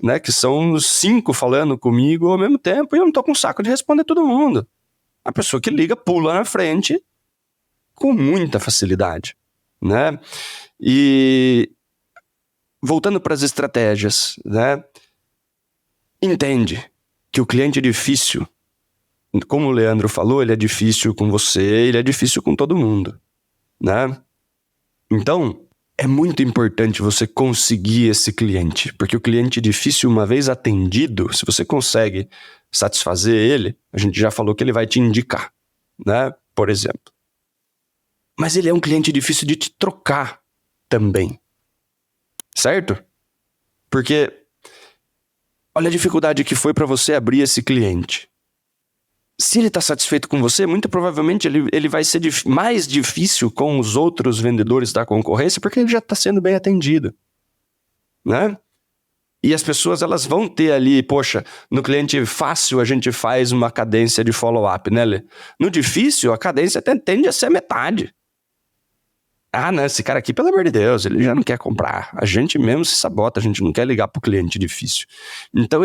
né? Que são 5 falando comigo ao mesmo tempo e eu não tô com saco de responder todo mundo. A pessoa que liga pula na frente com muita facilidade, né? E voltando para as estratégias, né? Entende que o cliente é difícil. Como o Leandro falou, ele é difícil com você, ele é difícil com todo mundo, né? Então, é muito importante você conseguir esse cliente, porque o cliente difícil, uma vez atendido, se você consegue satisfazer ele, a gente já falou que ele vai te indicar, né? Por exemplo. Mas ele é um cliente difícil de te trocar também, certo? Porque olha a dificuldade que foi para você abrir esse cliente. Se ele está satisfeito com você, muito provavelmente ele vai ser mais difícil com os outros vendedores da concorrência, porque ele já está sendo bem atendido, né? E as pessoas, elas vão ter ali, poxa, no cliente fácil a gente faz uma cadência de follow-up, né, Lê? No difícil, a cadência tende a ser metade. Ah, não, esse cara aqui, pelo amor de Deus, ele já não quer comprar. A gente mesmo se sabota, a gente não quer ligar pro cliente difícil. Então,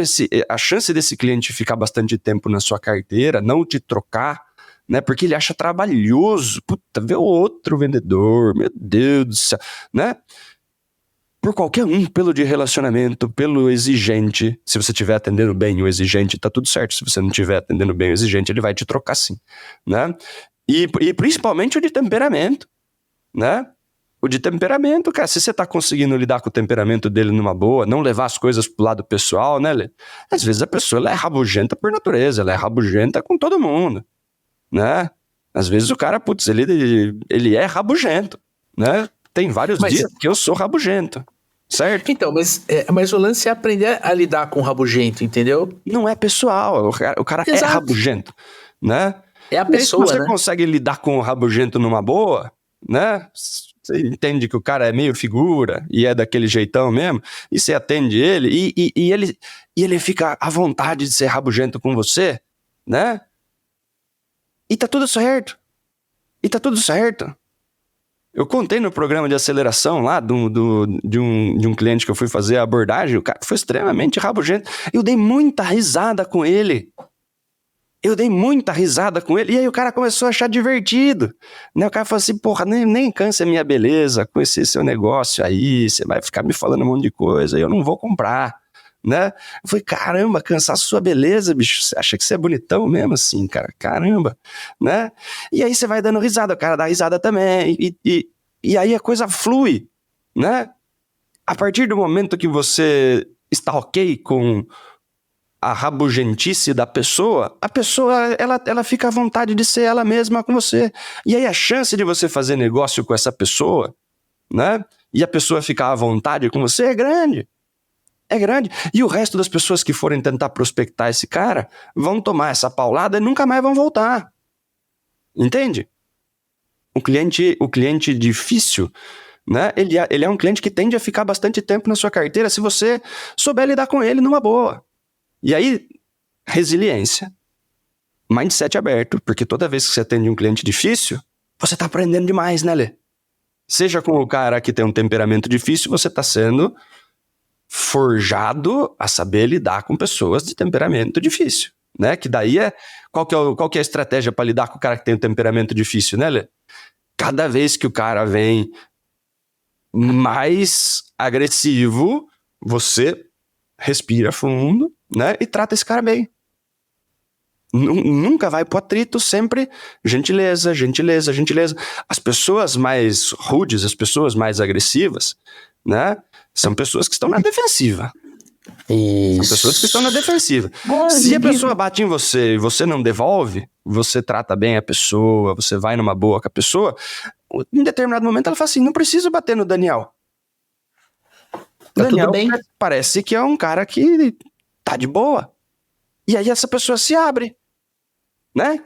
a chance desse cliente ficar bastante tempo na sua carteira, não te trocar, né? Porque ele acha trabalhoso. Puta, ver o outro vendedor, meu Deus do céu, né? Por qualquer um, pelo de relacionamento, pelo exigente. Se você estiver atendendo bem o exigente, tá tudo certo. Se você não estiver atendendo bem o exigente, ele vai te trocar sim, né? E principalmente o de temperamento, né? O de temperamento, cara, se você tá conseguindo lidar com o temperamento dele numa boa, não levar as coisas pro lado pessoal, né, Lê? Às vezes a pessoa, ela é rabugenta por natureza, ela é rabugenta com todo mundo, né? Às vezes o cara, putz, ele é rabugento, né? Tem vários dias que eu sou rabugento, certo? Então, mas o lance é aprender a lidar com o rabugento, entendeu? Não é pessoal, o cara é rabugento, né? É a pessoa, se você né? consegue lidar com o rabugento numa boa, né? Você entende que o cara é meio figura e é daquele jeitão mesmo, e você atende ele e ele fica à vontade de ser rabugento com você, né? E tá tudo certo. Eu contei no programa de aceleração lá de um cliente que eu fui fazer a abordagem, o cara foi extremamente rabugento. Eu dei muita risada com ele. E aí o cara começou a achar divertido, né? O cara falou assim, porra, nem cansa a minha beleza com esse seu negócio aí, você vai ficar me falando um monte de coisa, eu não vou comprar, né? Eu falei, caramba, cansar sua beleza, bicho, você acha que você é bonitão mesmo assim, cara? Caramba, né? E aí você vai dando risada, o cara dá risada também, e aí a coisa flui, né? A partir do momento que você está ok com a rabugentice da pessoa, a pessoa ela fica à vontade de ser ela mesma com você. E aí a chance de você fazer negócio com essa pessoa, né? E a pessoa ficar à vontade com você é grande. É grande. E o resto das pessoas que forem tentar prospectar esse cara vão tomar essa paulada e nunca mais vão voltar. Entende? O cliente difícil, né? Ele é um cliente que tende a ficar bastante tempo na sua carteira se você souber lidar com ele numa boa. E aí, resiliência, mindset aberto, porque toda vez que você atende um cliente difícil, você tá aprendendo demais, né, Lê? Seja com o cara que tem um temperamento difícil, você tá sendo forjado a saber lidar com pessoas de temperamento difícil, né? Que daí qual que é a estratégia para lidar com o cara que tem um temperamento difícil, né, Lê? Cada vez que o cara vem mais agressivo, você respira fundo, né? E trata esse cara bem. Nunca vai pro atrito, sempre gentileza. As pessoas mais rudes, as pessoas mais agressivas, né? São pessoas que estão na defensiva. Isso. São pessoas que estão na defensiva. Se a pessoa bate em você e você não devolve, você trata bem a pessoa, você vai numa boa com a pessoa, em determinado momento ela fala assim, não preciso bater no Daniel. Tá Daniel tudo bem. Parece que é um cara que tá de boa. E aí essa pessoa se abre, né?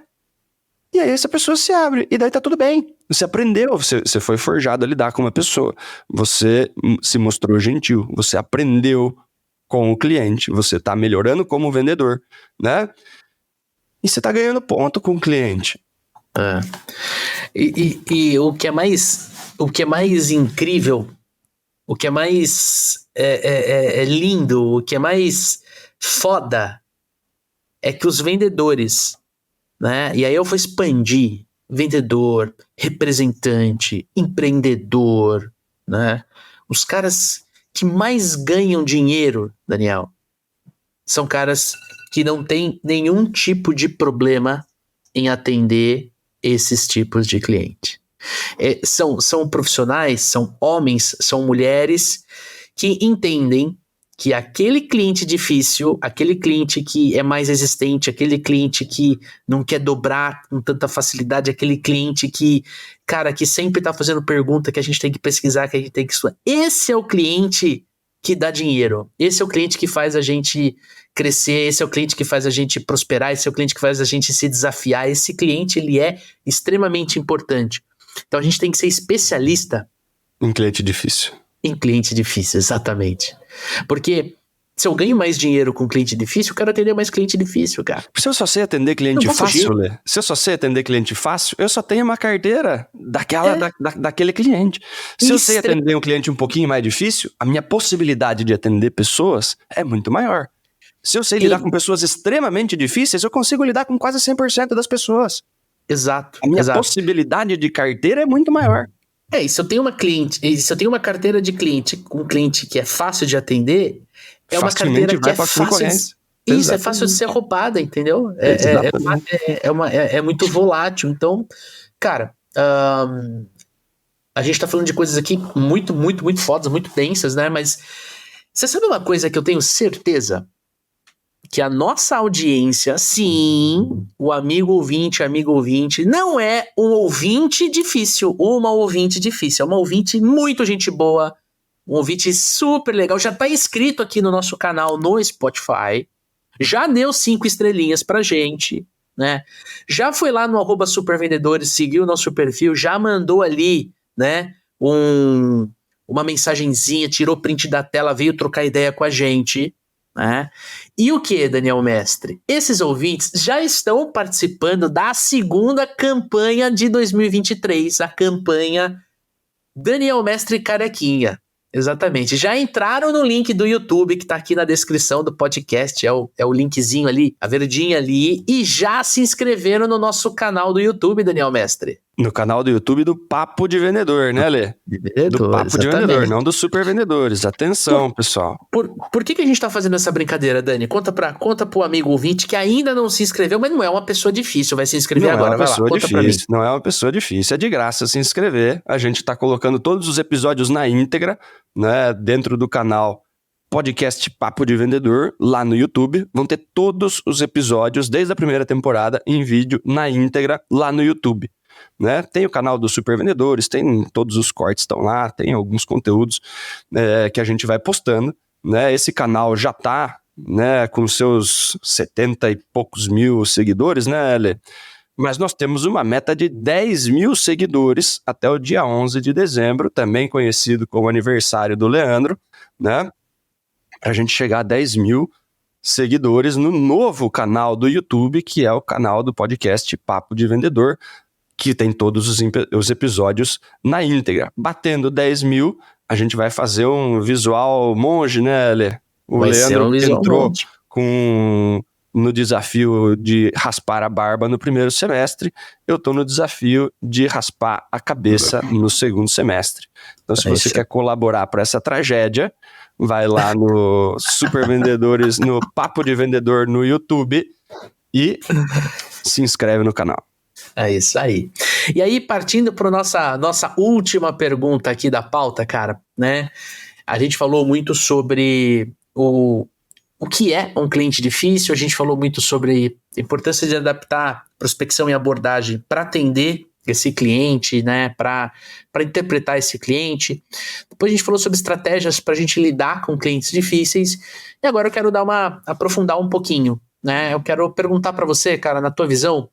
E aí essa pessoa se abre, e daí tá tudo bem. Você aprendeu, você foi forjado a lidar com uma pessoa. Você se mostrou gentil, você aprendeu com o cliente, você tá melhorando como vendedor, né? E você tá ganhando ponto com o cliente. E o que é mais incrível o que é mais lindo, o que é mais foda é que os vendedores, né? E aí eu vou expandir vendedor, representante, empreendedor, né? Os caras que mais ganham dinheiro, Daniel, são caras que não têm nenhum tipo de problema em atender esses tipos de cliente. São profissionais, são homens, são mulheres que entendem que aquele cliente difícil, aquele cliente que é mais resistente, aquele cliente que não quer dobrar com tanta facilidade, aquele cliente que, cara, que sempre tá fazendo pergunta que a gente tem que pesquisar, que a gente tem que estudar. Esse é o cliente que dá dinheiro. Esse é o cliente que faz a gente crescer, esse é o cliente que faz a gente prosperar, esse é o cliente que faz a gente se desafiar. Esse cliente, ele é extremamente importante. Então a gente tem que ser especialista em cliente difícil. Em cliente difícil, exatamente. Porque se eu ganho mais dinheiro com cliente difícil, eu quero atender mais cliente difícil, cara. Se eu só sei atender cliente fácil, Lê, se eu só sei atender cliente fácil, eu só tenho uma carteira daquele cliente. Se eu sei atender um cliente um pouquinho mais difícil, a minha possibilidade de atender pessoas é muito maior. Se eu sei lidar com pessoas extremamente difíceis, eu consigo lidar com quase 100% das pessoas. Exato. A minha possibilidade de carteira é muito maior. E se eu tenho uma carteira de cliente com um cliente que é fácil de atender, é uma carteira que é fácil é fácil de ser roubada, entendeu? É muito volátil. Então, cara, a gente tá falando de coisas aqui muito, muito, muito fodas, muito densas, né? Mas você sabe uma coisa que eu tenho certeza? Que a nossa audiência, sim, o amigo ouvinte, não é um ouvinte difícil, uma ouvinte difícil, é uma ouvinte muito gente boa, um ouvinte super legal, já tá inscrito aqui no nosso canal no Spotify, já deu 5 estrelinhas pra gente, né? Já foi lá no @supervendedores, seguiu o nosso perfil, já mandou ali, né, uma mensagenzinha, tirou print da tela, veio trocar ideia com a gente, né? E o que, Daniel Mestre? Esses ouvintes já estão participando da segunda campanha de 2023, a campanha Daniel Mestre Carequinha. Exatamente. Já entraram no link do YouTube que tá aqui na descrição do podcast, é o linkzinho ali, a verdinha ali, e já se inscreveram no nosso canal do YouTube, Daniel Mestre. No canal do YouTube do Papo de Vendedor, né, Lê? Do Papo de Vendedor, não dos Super Vendedores. Atenção, pessoal. Por que a gente tá fazendo essa brincadeira, Dani? Conta pro amigo ouvinte que ainda não se inscreveu, mas não é uma pessoa difícil, vai se inscrever agora. Vai lá, conta pra mim. Não é uma pessoa difícil, é de graça se inscrever. A gente tá colocando todos os episódios na íntegra, né, dentro do canal Podcast Papo de Vendedor, lá no YouTube. Vão ter todos os episódios, desde a primeira temporada, em vídeo, na íntegra, lá no YouTube. Né? Tem o canal dos Super Vendedores, tem todos os cortes estão lá, tem alguns conteúdos que a gente vai postando, né? Esse canal já tá, né, com seus 70 e poucos mil seguidores, né, Lê? Mas nós temos uma meta de 10 mil seguidores até o dia 11 de dezembro, também conhecido como aniversário do Leandro, né? Pra gente chegar a 10 mil seguidores no novo canal do YouTube, que é o canal do podcast Papo de Vendedor, que tem todos os episódios na íntegra. Batendo 10 mil, a gente vai fazer um visual monge, né, Lê? O Leandro entrou no desafio de raspar a barba no primeiro semestre, eu tô no desafio de raspar a cabeça no segundo semestre. Então, se você quer colaborar para essa tragédia, vai lá no Super Vendedores, no Papo de Vendedor no YouTube e se inscreve no canal. É isso aí. E aí, partindo para nossa última pergunta aqui da pauta, cara, né? A gente falou muito sobre o que é um cliente difícil, a gente falou muito sobre a importância de adaptar prospecção e abordagem para atender esse cliente, né? Para interpretar esse cliente. Depois a gente falou sobre estratégias para a gente lidar com clientes difíceis. E agora eu quero aprofundar um pouquinho, né? Eu quero perguntar para você, cara, na tua visão,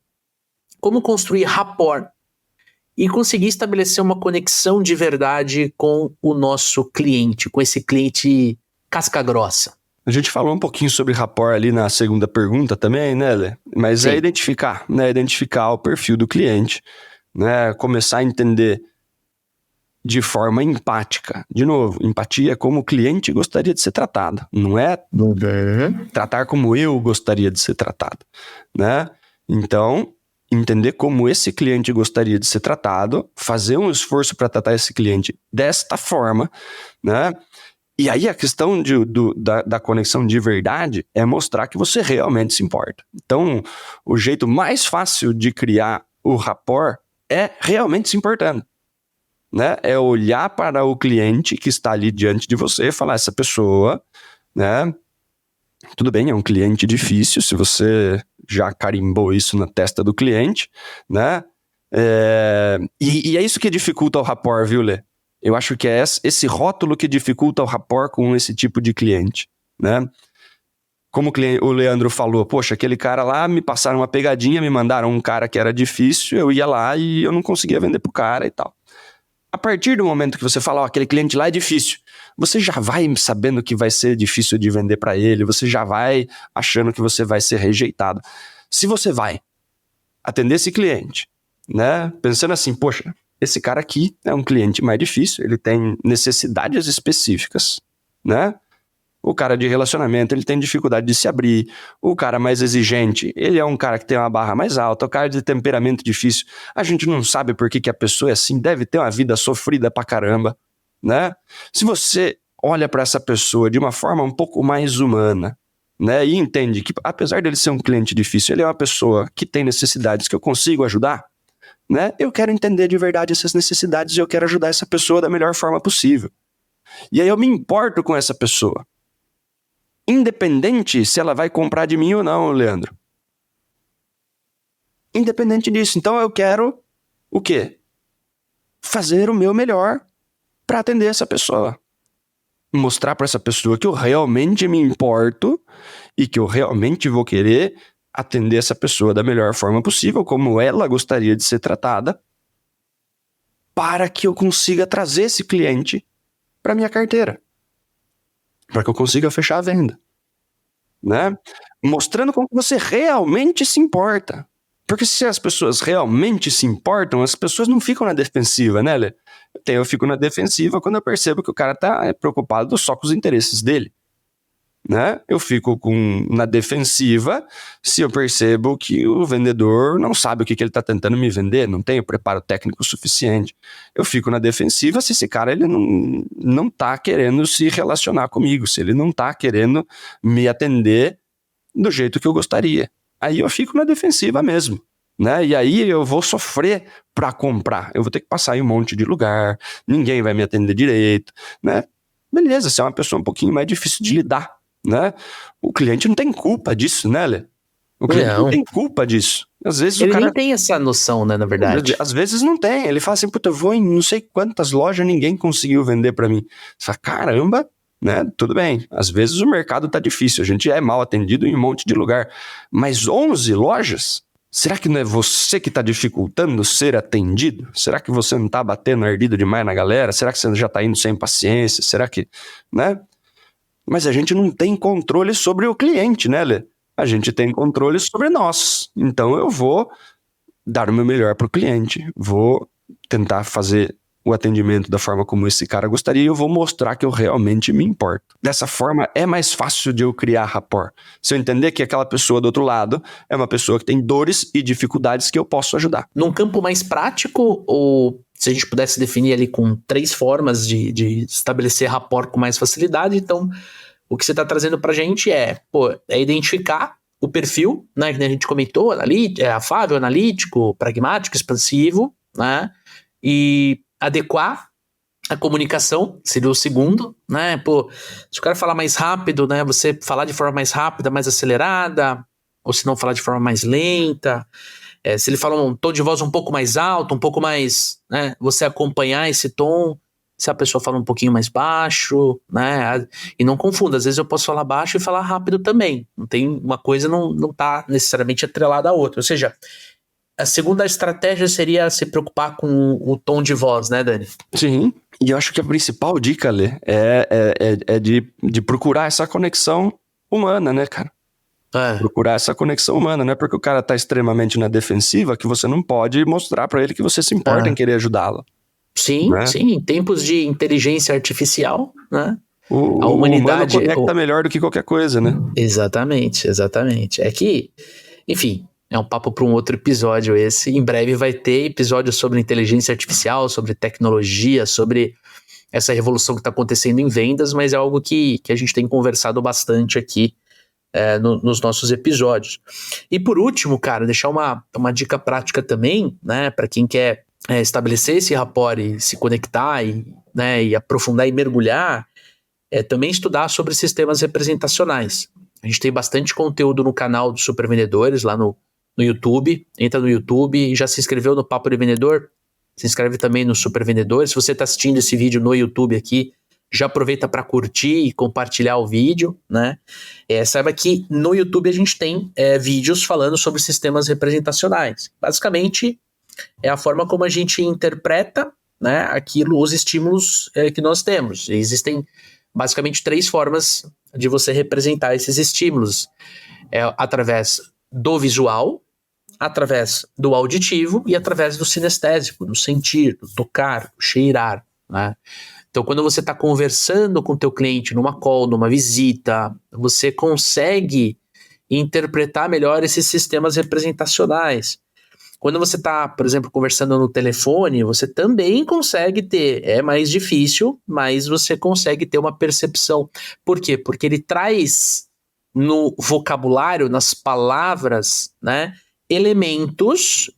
como construir rapport e conseguir estabelecer uma conexão de verdade com o nosso cliente, com esse cliente casca grossa. A gente falou um pouquinho sobre rapport ali na segunda pergunta também, né, Lê? Mas sim, é identificar o perfil do cliente, né? Começar a entender de forma empática. De novo, empatia é como o cliente gostaria de ser tratado, não é tratar como eu gostaria de ser tratado, né? Então, entender como esse cliente gostaria de ser tratado, fazer um esforço para tratar esse cliente desta forma, né? E aí a questão da conexão de verdade é mostrar que você realmente se importa. Então, o jeito mais fácil de criar o rapport é realmente se importando, né? É olhar para o cliente que está ali diante de você e falar, essa pessoa, né? Tudo bem, é um cliente difícil, se você já carimbou isso na testa do cliente, né? E é isso que dificulta o rapport, viu, Lê? Eu acho que é esse rótulo que dificulta o rapport com esse tipo de cliente, né? Como o Leandro falou, poxa, aquele cara lá, me passaram uma pegadinha, me mandaram um cara que era difícil, eu ia lá e eu não conseguia vender pro cara e tal. A partir do momento que você fala, aquele cliente lá é difícil, você já vai sabendo que vai ser difícil de vender para ele, você já vai achando que você vai ser rejeitado. Se você vai atender esse cliente, né, pensando assim, poxa, esse cara aqui é um cliente mais difícil, ele tem necessidades específicas, né? O cara de relacionamento, ele tem dificuldade de se abrir. O cara mais exigente, ele é um cara que tem uma barra mais alta. O cara de temperamento difícil, a gente não sabe por que a pessoa é assim, deve ter uma vida sofrida pra caramba, né? Se você olha pra essa pessoa de uma forma um pouco mais humana, né? E entende que, apesar dele ser um cliente difícil, ele é uma pessoa que tem necessidades que eu consigo ajudar, né? Eu quero entender de verdade essas necessidades e eu quero ajudar essa pessoa da melhor forma possível. E aí eu me importo com essa pessoa. Independente se ela vai comprar de mim ou não, Leandro. Independente disso. Então eu quero o quê? Fazer o meu melhor para atender essa pessoa. Mostrar para essa pessoa que eu realmente me importo e que eu realmente vou querer atender essa pessoa da melhor forma possível, como ela gostaria de ser tratada, para que eu consiga trazer esse cliente para minha carteira. Para que eu consiga fechar a venda, né? Mostrando como você realmente se importa. Porque se as pessoas realmente se importam, as pessoas não ficam na defensiva, né, Lê? Eu fico na defensiva quando eu percebo que o cara tá preocupado só com os interesses dele, né? Eu fico na defensiva se eu percebo que o vendedor não sabe o que ele tá tentando me vender, não tem o preparo técnico suficiente. Eu fico na defensiva se esse cara ele não tá querendo se relacionar comigo, se ele não tá querendo me atender do jeito que eu gostaria. Aí eu fico na defensiva mesmo, né? E aí eu vou sofrer para comprar. Eu vou ter que passar em um monte de lugar, ninguém vai me atender direito, né? Beleza, você é uma pessoa um pouquinho mais difícil de lidar, né? O cliente não tem culpa disso, né, Lê? O cliente não tem culpa disso. Às vezes ele nem tem essa noção, né, na verdade. Às vezes não tem. Ele fala assim, puta, eu vou em não sei quantas lojas, ninguém conseguiu vender para mim. Você fala, caramba, né? Tudo bem. Às vezes o mercado tá difícil, a gente é mal atendido em um monte de lugar. Mas 11 lojas? Será que não é você que tá dificultando ser atendido? Será que você não tá batendo ardido demais na galera? Será que você já tá indo sem paciência? Será que, né? Mas a gente não tem controle sobre o cliente, né, Lê? A gente tem controle sobre nós. Então eu vou dar o meu melhor pro cliente. Vou tentar fazer o atendimento da forma como esse cara gostaria e eu vou mostrar que eu realmente me importo. Dessa forma, é mais fácil de eu criar rapport. Se eu entender que aquela pessoa do outro lado é uma pessoa que tem dores e dificuldades que eu posso ajudar. Num campo mais prático, ou se a gente pudesse definir ali com 3 formas de estabelecer rapport com mais facilidade, então o que você está trazendo pra gente é identificar o perfil, né, que a gente comentou, afável, analítico, pragmático, expansivo, né, e adequar a comunicação, seria o segundo, né, se o cara falar mais rápido, né, você falar de forma mais rápida, mais acelerada, ou se não falar de forma mais lenta, se ele fala um tom de voz um pouco mais alto, um pouco mais, né, você acompanhar esse tom, se a pessoa fala um pouquinho mais baixo, né, e não confunda, às vezes eu posso falar baixo e falar rápido também, não tem, uma coisa não tá necessariamente atrelada à outra, ou seja, a segunda estratégia seria se preocupar com o tom de voz, né, Dani? Sim, e eu acho que a principal dica, Lê, é de procurar essa conexão humana, né, cara? Procurar essa conexão humana, não é porque o cara tá extremamente na defensiva que você não pode mostrar pra ele que você se importa em querer ajudá-lo, Sim, né? sim, em tempos de inteligência artificial, né? A O humano humanidade... conecta melhor do que qualquer coisa, né? Exatamente, exatamente. É que, enfim, é um papo para um outro episódio esse. Em breve vai ter episódios sobre inteligência artificial, sobre tecnologia, sobre essa revolução que está acontecendo em vendas, mas é algo que a gente tem conversado bastante aqui nos nossos episódios. E por último, cara, deixar uma dica prática também, né, para quem quer estabelecer esse rapport e se conectar e aprofundar e mergulhar, também estudar sobre sistemas representacionais. A gente tem bastante conteúdo no canal dos Super Vendedores, lá no YouTube. Entra no YouTube e já se inscreveu no Papo de Vendedor? Se inscreve também no Super Vendedores. Se você está assistindo esse vídeo no YouTube aqui, já aproveita para curtir e compartilhar o vídeo, né? Saiba que no YouTube a gente tem vídeos falando sobre sistemas representacionais. Basicamente, é a forma como a gente interpreta, né, os estímulos que nós temos. E existem basicamente 3 formas de você representar esses estímulos. Através do visual, através do auditivo e através do sinestésico, do sentir, do tocar, do cheirar, né? Então, quando você está conversando com o teu cliente numa call, numa visita, você consegue interpretar melhor esses sistemas representacionais. Quando você está, por exemplo, conversando no telefone, você também consegue ter. É mais difícil, mas você consegue ter uma percepção. Por quê? Porque ele traz no vocabulário, nas palavras, né, elementos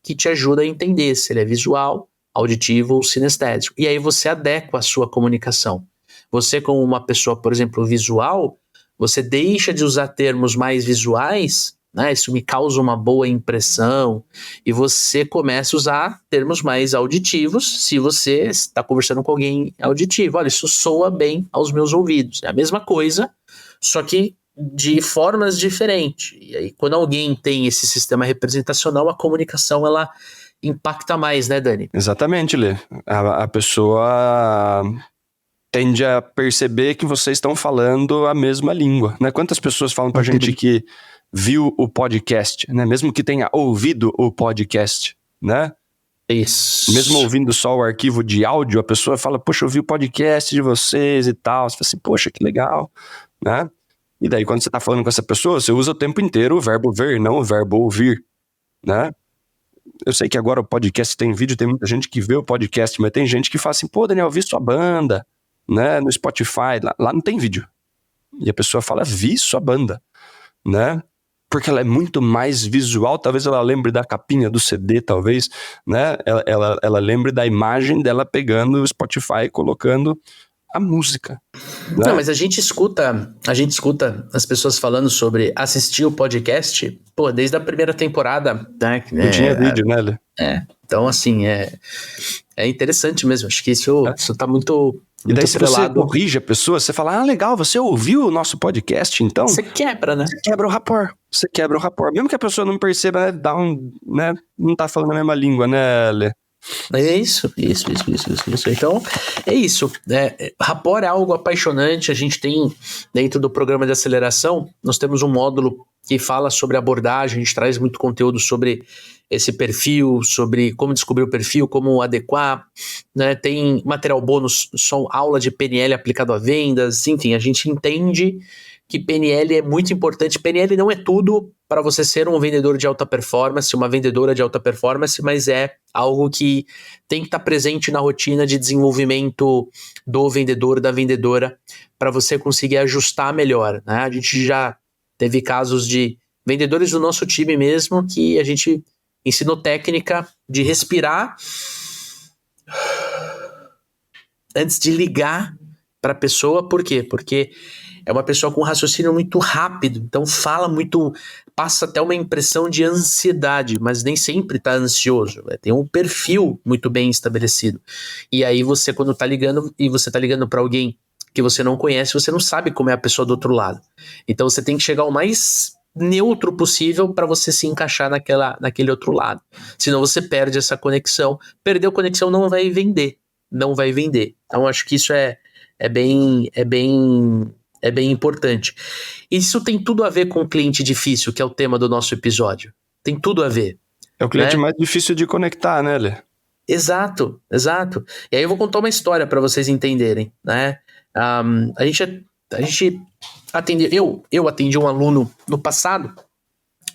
que te ajudam a entender se ele é visual, auditivo ou sinestésico. E aí você adequa a sua comunicação. Você, como uma pessoa, por exemplo, visual, você deixa de usar termos mais visuais, né? Isso me causa uma boa impressão, e você começa a usar termos mais auditivos se você está conversando com alguém auditivo. Olha, isso soa bem aos meus ouvidos. É a mesma coisa, só que de formas diferentes. E aí, quando alguém tem esse sistema representacional, a comunicação, ela impacta mais, né, Dani? Exatamente, Lê. A pessoa tende a perceber que vocês estão falando a mesma língua, né? Quantas pessoas falam pra gente que viu o podcast, né? Mesmo que tenha ouvido o podcast, né? Isso. Mesmo ouvindo só o arquivo de áudio, a pessoa fala, poxa, eu vi o podcast de vocês e tal. Você fala assim, poxa, que legal, né? E daí, quando você tá falando com essa pessoa, você usa o tempo inteiro o verbo ver, não o verbo ouvir, né? Eu sei que agora o podcast tem vídeo, tem muita gente que vê o podcast, mas tem gente que fala assim, pô, Daniel, vi sua banda, né, no Spotify, lá não tem vídeo. E a pessoa fala, vi sua banda, né? Porque ela é muito mais visual, talvez ela lembre da capinha do CD, talvez, né? Ela lembre da imagem dela pegando o Spotify e colocando a música. Né? Não, mas a gente escuta as pessoas falando sobre assistir o podcast, pô, desde a primeira temporada, né? Não tinha vídeo, né, Lê? Então, assim, é interessante mesmo. Acho que isso tá muito E daí, se você atrelado. corrige a pessoa, você fala, ah, legal, você ouviu o nosso podcast, então? Você quebra, né? Você quebra o rapport. Você quebra o rapport. Mesmo que a pessoa não perceba, né, não tá falando a mesma língua, né, Lê? É isso. Então, é isso. Rapport é algo apaixonante. A gente tem, dentro do programa de aceleração, nós temos um módulo que fala sobre abordagem, a gente traz muito conteúdo sobre esse perfil, sobre como descobrir o perfil, como adequar, né? Tem material bônus, só aula de PNL aplicado a vendas, enfim, a gente entende que PNL é muito importante. PNL não é tudo para você ser um vendedor de alta performance, uma vendedora de alta performance, mas é algo que tem que estar presente na rotina de desenvolvimento do vendedor, da vendedora, para você conseguir ajustar melhor, né? A gente já teve casos de vendedores do nosso time mesmo que a gente ensinou técnica de respirar antes de ligar para a pessoa. Por quê? Porque é uma pessoa com raciocínio muito rápido, então fala muito, passa até uma impressão de ansiedade, mas nem sempre está ansioso, tem um perfil muito bem estabelecido. E aí você, quando está ligando, e você está ligando para alguém que você não conhece, você não sabe como é a pessoa do outro lado. Então você tem que chegar o mais neutro possível para você se encaixar naquele outro lado. Senão você perde essa conexão. Perdeu conexão, não vai vender. Então acho que isso é bem importante. Isso tem tudo a ver com o cliente difícil, que é o tema do nosso episódio. Tem tudo a ver. É o cliente mais difícil de conectar, né, Lê? Exato. E aí eu vou contar uma história para vocês entenderem, né? A gente atendeu, eu atendi um aluno no passado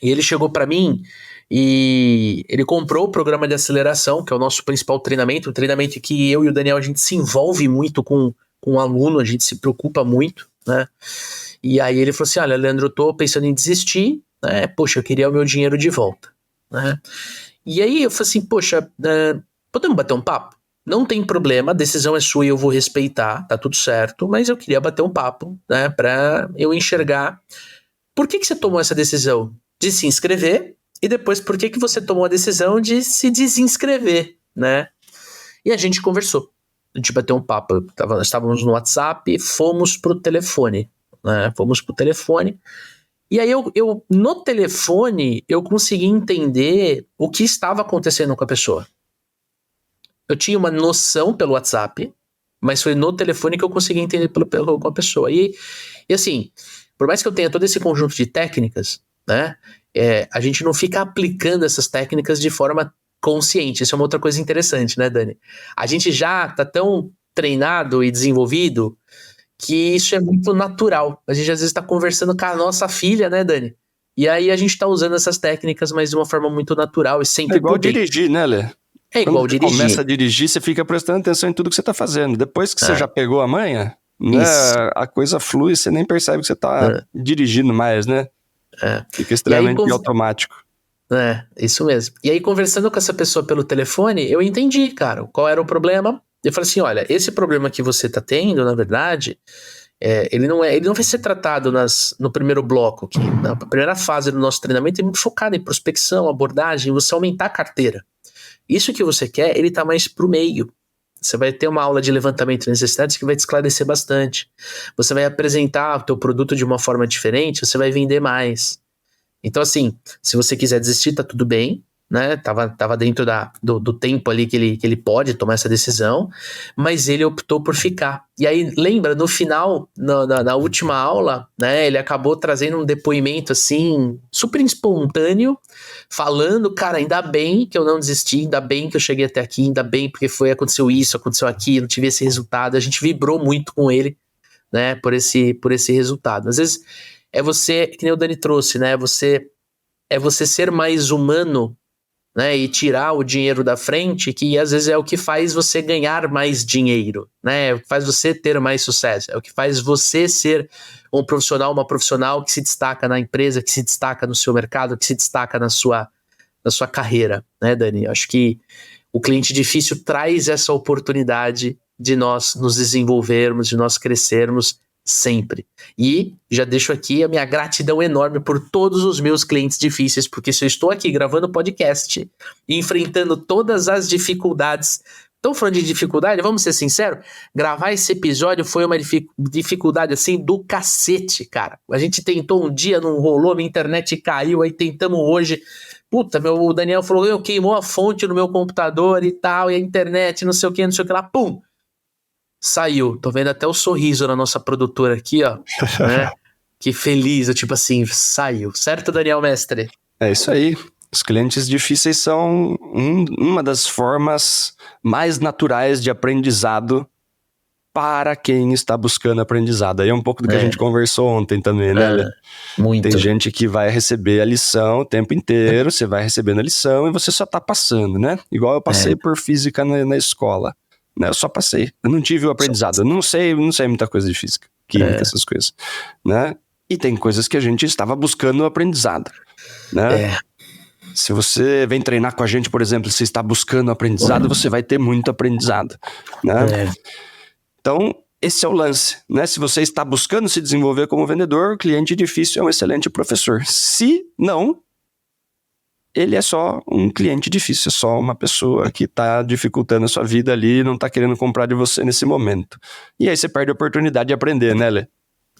e ele chegou para mim e ele comprou o programa de aceleração, que é o nosso principal treinamento, um treinamento que eu e o Daniel a gente se envolve muito com o aluno, a gente se preocupa muito, né? E aí ele falou assim: olha, Leandro, eu tô pensando em desistir, né? Poxa, eu queria o meu dinheiro de volta, né? E aí eu falei assim: poxa, podemos bater um papo? Não tem problema, a decisão é sua e eu vou respeitar, tá tudo certo, mas eu queria bater um papo, né, pra eu enxergar por que você tomou essa decisão de se inscrever e depois por que você tomou a decisão de se desinscrever, né? E a gente conversou, a gente bateu um papo, estávamos no WhatsApp, fomos pro telefone, né? E aí eu no telefone eu consegui entender o que estava acontecendo com a pessoa. Eu tinha uma noção pelo WhatsApp, mas foi no telefone que eu consegui entender com a pessoa. E assim, por mais que eu tenha todo esse conjunto de técnicas, né, a gente não fica aplicando essas técnicas de forma consciente. Isso é uma outra coisa interessante, né, Dani? A gente já tá tão treinado e desenvolvido que isso é muito natural. A gente às vezes tá conversando com a nossa filha, né, Dani? E aí a gente tá usando essas técnicas, mas de uma forma muito natural e sempre É igual por dentro. dirigir, né, Lê? É igual Quando você dirigir. começa a dirigir, você fica prestando atenção em tudo que você tá fazendo. Depois que você já pegou a manha, né, Isso. a coisa flui, você nem percebe que você tá dirigindo mais, né? Fica extremamente automático. Isso mesmo. E aí, conversando com essa pessoa pelo telefone, eu entendi, cara, qual era o problema. Eu falei assim: olha, esse problema que você tá tendo, na verdade, ele não vai ser tratado no primeiro bloco aqui. Na primeira fase do nosso treinamento é muito focado em prospecção, abordagem, você aumentar a carteira. Isso que você quer, ele tá mais pro meio. Você vai ter uma aula de levantamento de necessidades que vai te esclarecer bastante. Você vai apresentar o teu produto de uma forma diferente, você vai vender mais. Então, assim, se você quiser desistir, tá tudo bem, né? Tava dentro do tempo ali que ele pode tomar essa decisão, mas ele optou por ficar. E aí, lembra, no final, na última aula, né? Ele acabou trazendo um depoimento, assim, super espontâneo, falando: cara, ainda bem que eu não desisti, ainda bem que eu cheguei até aqui, ainda bem porque aconteceu isso, aconteceu aquilo, tive esse resultado. A gente vibrou muito com ele, né? Por esse resultado. Às vezes é você, que nem o Dani trouxe, né? É você ser mais humano, né? E tirar o dinheiro da frente, que às vezes é o que faz você ganhar mais dinheiro, né? É o que faz você ter mais sucesso, é o que faz você ser um profissional, uma profissional que se destaca na empresa, que se destaca no seu mercado, que se destaca na sua carreira, né, Dani? Acho que o cliente difícil traz essa oportunidade de nós nos desenvolvermos, de nós crescermos sempre. E já deixo aqui a minha gratidão enorme por todos os meus clientes difíceis, porque se eu estou aqui gravando podcast e enfrentando todas as dificuldades. Estão falando de dificuldade? Vamos ser sinceros? Gravar esse episódio foi uma dificuldade assim do cacete, cara. A gente tentou um dia, não rolou, minha internet caiu, aí tentamos hoje. Puta, o Daniel falou: queimou a fonte no meu computador e tal, e a internet, não sei o que lá, pum! Saiu. Tô vendo até o sorriso na nossa produtora aqui, ó, né? Que feliz, eu tipo assim, saiu. Certo, Daniel Mestre? É isso aí. Os clientes difíceis são uma das formas mais naturais de aprendizado para quem está buscando aprendizado. Aí é um pouco do que a gente conversou ontem também, né, Lê? Muito. Tem gente que vai receber a lição o tempo inteiro, você vai recebendo a lição e você só tá passando, né? Igual eu passei por física na escola. Né? Eu só passei. Eu não tive o aprendizado. Eu não sei muita coisa de física, química, essas coisas. Né? E tem coisas que a gente estava buscando o aprendizado. Né? Se você vem treinar com a gente, por exemplo, se está buscando aprendizado, você vai ter muito aprendizado. Né? Então, esse é o lance. Né? Se você está buscando se desenvolver como vendedor, o cliente difícil é um excelente professor. Se não, ele é só um cliente difícil, é só uma pessoa que está dificultando a sua vida ali e não está querendo comprar de você nesse momento. E aí você perde a oportunidade de aprender, né, Lê?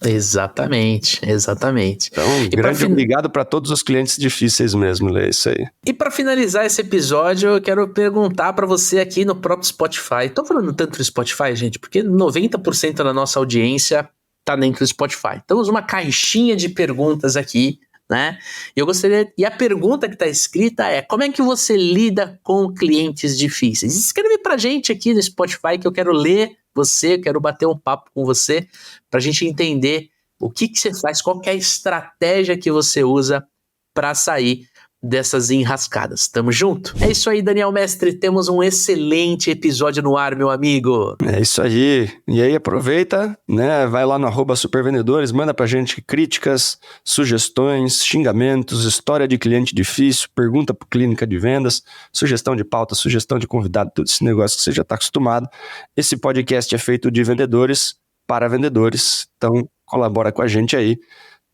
Exatamente. Então, grande obrigado para todos os clientes difíceis mesmo, Lê, isso aí. E para finalizar esse episódio, eu quero perguntar para você aqui no próprio Spotify. Tô falando tanto do Spotify, gente, porque 90% da nossa audiência tá dentro do Spotify. Temos uma caixinha de perguntas aqui, né? Eu gostaria, e a pergunta que está escrita é: como é que você lida com clientes difíceis? Escreve pra gente aqui no Spotify que eu quero ler você, eu quero bater um papo com você pra gente entender o que você faz, qual que é a estratégia que você usa para sair dessas enrascadas. Tamo junto? É isso aí, Daniel Mestre, temos um excelente episódio no ar, meu amigo. É isso aí. E aí aproveita, né? Vai lá no @supervendedores, manda pra gente críticas, sugestões, xingamentos, história de cliente difícil, pergunta pro Clínica de Vendas, sugestão de pauta, sugestão de convidado, tudo esse negócio que você já tá acostumado. Esse podcast é feito de vendedores para vendedores, então colabora com a gente aí.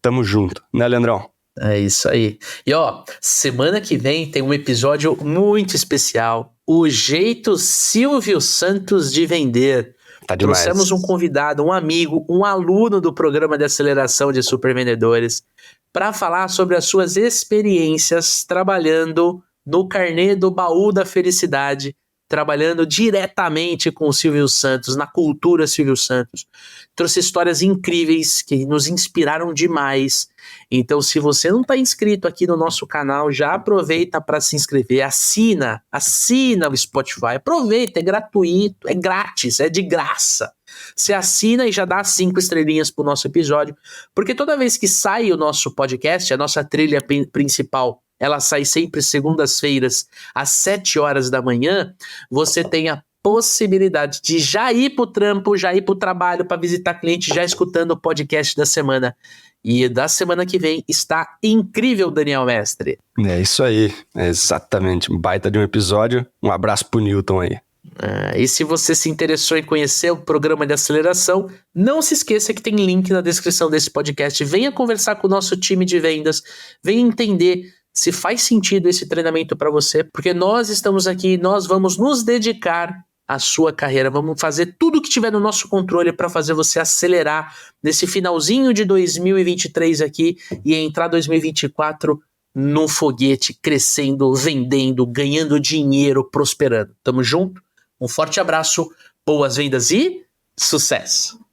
Tamo junto, né, Leandrão? É isso aí. E ó, semana que vem tem um episódio muito especial. O jeito Silvio Santos de vender. Tá demais. Trouxemos um convidado, um amigo, um aluno do programa de aceleração de supervendedores para falar sobre as suas experiências trabalhando no carnê do baú da felicidade, trabalhando diretamente com o Silvio Santos, na cultura Silvio Santos. Trouxe histórias incríveis que nos inspiraram demais. Então, se você não está inscrito aqui no nosso canal, já aproveita para se inscrever, assina o Spotify, aproveita, é gratuito, é grátis, é de graça. Você assina e já dá 5 estrelinhas pro nosso episódio, porque toda vez que sai o nosso podcast, a nossa trilha principal, ela sai sempre segundas-feiras, às 7 horas da manhã, você tem a possibilidade de já ir pro trampo, já ir pro trabalho, para visitar cliente, já escutando o podcast da semana. E da semana que vem está incrível, Daniel Mestre. É isso aí, é exatamente, um baita de um episódio. Um abraço pro Newton aí. E se você se interessou em conhecer o programa de aceleração, não se esqueça que tem link na descrição desse podcast. Venha conversar com o nosso time de vendas, venha entender se faz sentido esse treinamento para você, porque nós estamos aqui, nós vamos nos dedicar à sua carreira, vamos fazer tudo o que tiver no nosso controle para fazer você acelerar nesse finalzinho de 2023 aqui e entrar 2024 no foguete, crescendo, vendendo, ganhando dinheiro, prosperando. Tamo junto? Um forte abraço, boas vendas e sucesso!